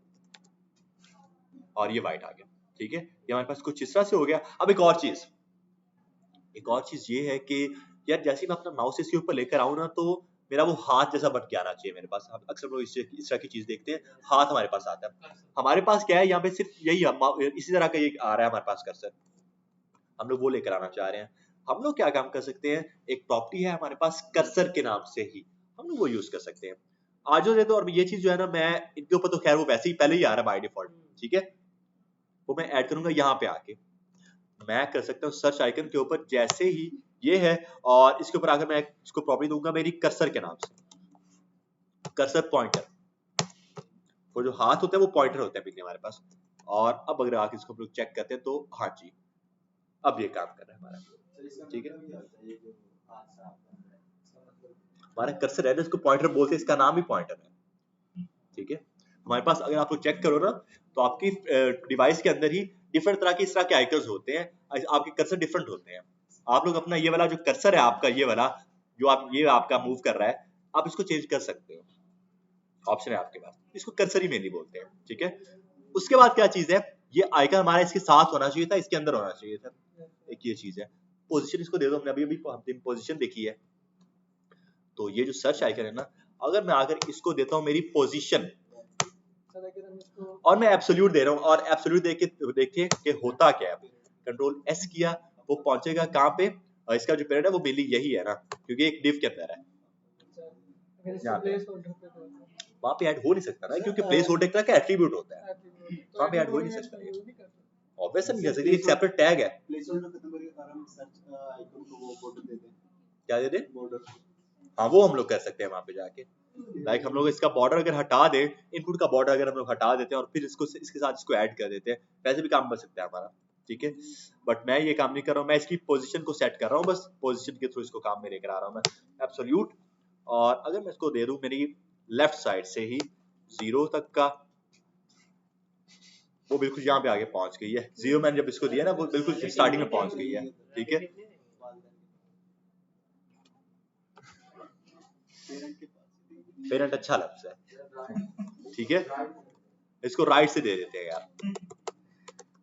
और ये व्हाइट आ गया। ठीक है, ये हमारे पास कुछ इस तरह से हो गया। अब एक और चीज ये है कि यार जैसे मैं अपना माउस इसके ऊपर लेकर आऊं ना, तो मेरा वो हाथ जैसा बन के आना चाहिए मेरे पास। अक्सर लोग इस तरह की चीज देखते हैं, हाथ हमारे पास आता है। हमारे पास क्या है यहाँ पे, सिर्फ यही इसी तरह का ये आ रहा है हमारे पास कर्सर, हम लोग वो लेकर आना चाह रहे हैं। हम लोग क्या काम कर सकते हैं, एक प्रॉपर्टी है हमारे पास कर्सर के नाम से ही, हम लोग वो यूज कर सकते हैं। आज दे दो, और ये चीज जो है ना, मैं इनके ऊपर तो खैर वो वैसे ही पहले ही आ रहा है बाय डिफॉल्ट। ठीक है, वो मैं ऐड करूंगा यहाँ पे आके, मैं कर सकता हूँ सर्च आइकन के ऊपर, जैसे ही ये है, और इसके ऊपर आकर मैं इसको प्रॉपर्टी दूंगा मेरी कर्सर के नाम से, कर्सर पॉइंटर। वो जो हाथ होता है वो पॉइंटर होता है बेसिकली हमारे पास। और अब अगर आके इसको हम लोग चेक करते हैं तो हाँ जी, अब ये काम कर रहा है हमारा। ठीक है, हमारा कर्सर है ना, इसको पॉइंटर बोलते हैं, इसका नाम ही पॉइंटर है। ठीक है, हमारे पास अगर आप लोग चेक करो ना, तो आपकी डिवाइस के अंदर ही डिफरेंट तरह के इस तरह के आइकन्स होते हैं, आपके कर्सर डिफरेंट होते हैं। आप लोग अपना ये वाला जो कर्सर है आपका, ये वाला जो आप ये आपका मूव कर रहा है, आप इसको चेंज कर सकते हो। ऑप्शन है आपके पास, इसको कर्सरी मेनली बोलते हैं, ठीक है। उसके बाद क्या चीज है, ये आइकन हमारा इसके साथ होना चाहिए था, इसके अंदर होना चाहिए था, एक ये चीज है। पोजीशन इसको दे दो, हमने अभी पोजीशन देखी है। तो ये जो सर्च आइकन है ना, अगर मैं आकर इसको देता हूँ मेरी पोजीशन और मैं एब्सोल्यूट दे रहा हूँ, और एब्सोल्यूट देखिए कि होता क्या है। कंट्रोल एस किया, वो पहुंचेगा कहाँ पे, और इसका जो पेरेंट है वो मेनली यही है ना, क्योंकि एक डिव के अंदर है, वहां पे ऐड हो नहीं सकता ना, क्योंकि प्लेस होल्डर का एट्रीब्यूट होता है, वहां पे ऐड हो नहीं सकता। ऑब्वियसली नहीं कर सकते, एक सेपरेट टैग है। प्लेस होल्डर खत्म करके और हम सर्च आइकन को वो बॉर्डर दे दें, क्या दे दे, बॉर्डर। हाँ वो हम लोग कर सकते हैं वहां पे जाके। लाइक हम लोग इसका बॉर्डर अगर हटा दें, इनपुट का बॉर्डर अगर हम लोग हटा देते हैं और फिर इसको इसके साथ इसको ऐड कर देते हैं, वैसे भी काम बन सकता है हमारा, ठीक है। बट मैं ये काम नहीं कर रहा हूँ, मैं इसकी पोजीशन को सेट कर रहा हूँ, बस पोजीशन के थ्रू इसको काम में लेकर आ रहा हूँ मैं एब्सोल्यूट। और अगर मैं इसको दे दूं मेरी लेफ्ट साइड से ही 0 तक का, वो बिल्कुल यहाँ पे आगे पहुंच गई है। 0 मैंने जब इसको दिया ना, वो बिल्कुल स्टार्टिंग में पहुंच गई है, ठीक है। पेरेंट अच्छा लफ्ज है, ठीक है। इसको राइट से दे देते हैं यार,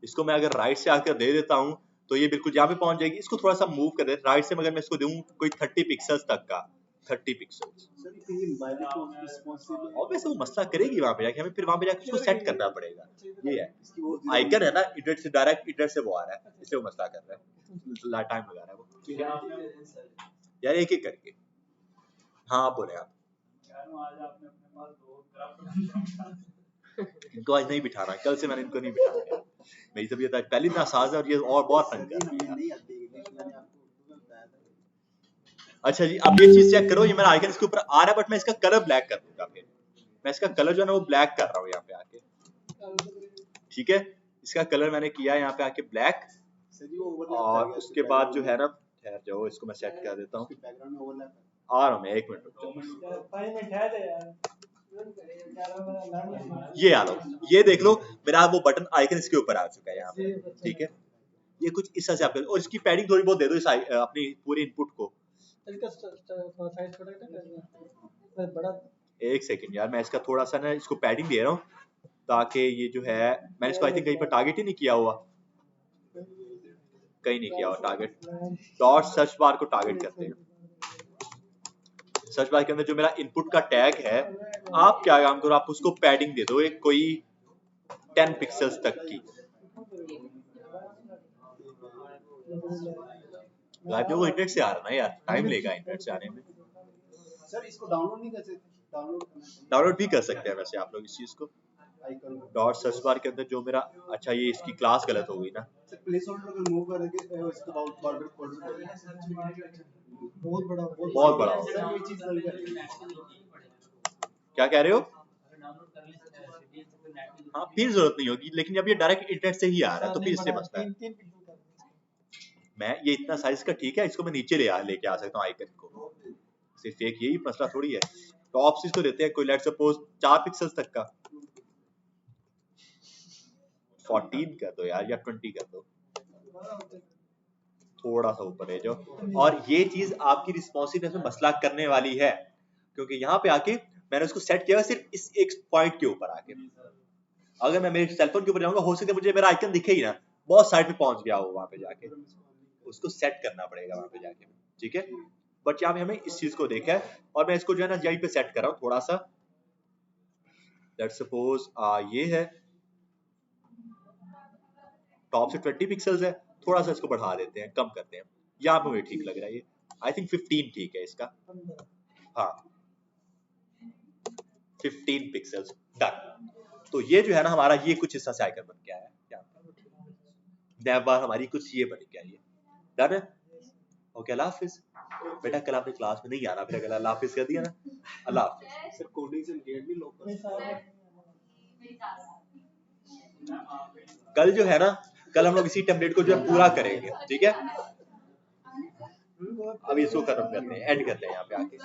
इसको मैं अगर राइट से आकर दे देता हूं तो ये बिल्कुल यहाँ पे पहुंच जाएगी। इसको थोड़ा सा मूव कर दे राइट से, मगर मैं इसको दूं कोई 30 पिक्सल्स तक का, 30 पिक्सल्स। ऑब्वियसली वो मसला करेगी वहां पे जाके, हमें फिर वहां पे जाके उसको सेट करना पड़ेगा। ये है आइकन है ना, इंटरनेट से डायरेक्ट इंटरनेट से वो आ रहा है, इसलिए वो मसला कर रहा है, टाइम लगा रहा है वो यार, एक एक करके। हाँ आप बोले, आप इनको आज नहीं बिठाना, कल से मैंने इनको नहीं बिठाना, मेरी तबीयत आज पहली नासाज है और ये और बहुत तंग कर रहा है। अच्छा जी, अब ये चीज चेक करो, ये मेरा आइकन इसके ऊपर आ रहा है, बट मैं इसका कलर ब्लैक कर दूंगा। फिर मैं इसका कलर जो है ना वो ब्लैक कर रहा हूँ यहाँ पे आके, ठीक है। इसका कलर मैंने किया यहाँ पे आके ब्लैक, और उसके बाद जो है ना, ठहर जाओ, इसको मैं सेट कर देता हूँ, आ रहा हूँ मैं, 1 मिनट रुक जाओ। ये आ लो, ये देख लो मेरा वो बटन आइकन इसके ऊपर आ चुका है यहाँ पे, ठीक है। ये कुछ इस तरह से आप, और इसकी पैडिंग थोड़ी बहुत दे दो इस अपनी पूरी इनपुट को। एक सेकंड यार, मैं इसका थोड़ा सा ना इसको पैडिंग दे रहा हूँ, ताकि ये जो है, मैंने इसको आई थिंक कहीं पर टारगेट ही नहीं किया हुआ, कहीं नहीं किया हुआ टारगेट। डॉट सर्च बार को टारगेट करते हैं, सर्च बार के अंदर जो मेरा इनपुट का टैग है, आप क्या काम करो, आप उसको पैडिंग दे दो एक कोई 10 पिक्सल्स तक की। लाइव वो इंटरनेट से आ रहा ना यार, टाइम लेगा इंटरनेट से आने में। सर इसको डाउनलोड नहीं कर सकते? डाउनलोड भी कर सकते हैं वैसे आप लोग इस चीज को। डॉट सर्च बार के अंदर जो मेरा, अच्छा ये इसकी क्लास गलत हो गई ना, सर प्लेस होल्डर को मूव करके इसको बॉर्डर बहुत बड़ा सर ये चीज गलत है। क्या कह रहे हो? हाँ फिर जरूरत नहीं होगी, लेकिन जब ये डायरेक्ट इंटरनेट से ही आ रहा है तो फिर इससे मसला है। मैं ये इतना साइज का ठीक है, इसको मैं नीचे लेके आ सकता हूँ आइकन को, सिर्फ एक यही मसला थोड़ी है। टॉप से इसको देते हैं कोई लेट्स सपोज 4 पिक्सल्स तक का, 14 कर दो यार, या 20 कर दो, थोड़ा सा ऊपर है जो। और ये चीज आपकी रिस्पॉन्सिवनेस में मसला करने वाली है, क्योंकि यहाँ पे आके मैंने उसको सेट किया सिर्फ इस एक पॉइंट के ऊपर आके। अगर मैं मेरे सेलफोन के ऊपर जाऊंगा, हो सकता है मुझे मेरा आइकन दिखे ही ना, बहुत साइड पे पहुंच गया हो वहां पे जाके, उसको सेट करना पड़ेगा वहां पे जाके, ठीक है। बट यहाँ पे हमें इस चीज को देखा है, और मैं इसको जो है ना यहीं पे सेट कर रहा हूँ थोड़ा सा। लेट्स सपोज ये है, टॉप से 20 पिक्सल्स है, थोड़ा सा इसको बढ़ा देते हैं, कम करते हैं, यहाँ पे मुझे ठीक लग रहा है ये, आई थिंक 15 ठीक है इसका, हाँ 15 पिक्सल्स डन। तो ये जो है ना हमारा ये कुछ हिस्सा से आइकन बन गया है, बार हमारी कुछ ये बन गया, ये डन है। ओके अल्लाह हाफिज बेटा, कल आपने क्लास में नहीं आना, फिर अगर अल्लाह हाफिज कर दिया ना, अल्लाह हाफिज। सर कोडिंग से रिलेटेड भी लोग कल जो है ना, कल हम लोग इसी टेम्पलेट को जो है पूरा करेंगे, ठीक है। अभी इसको खत्म करते हैं, एंड करते हैं यहाँ पे आके।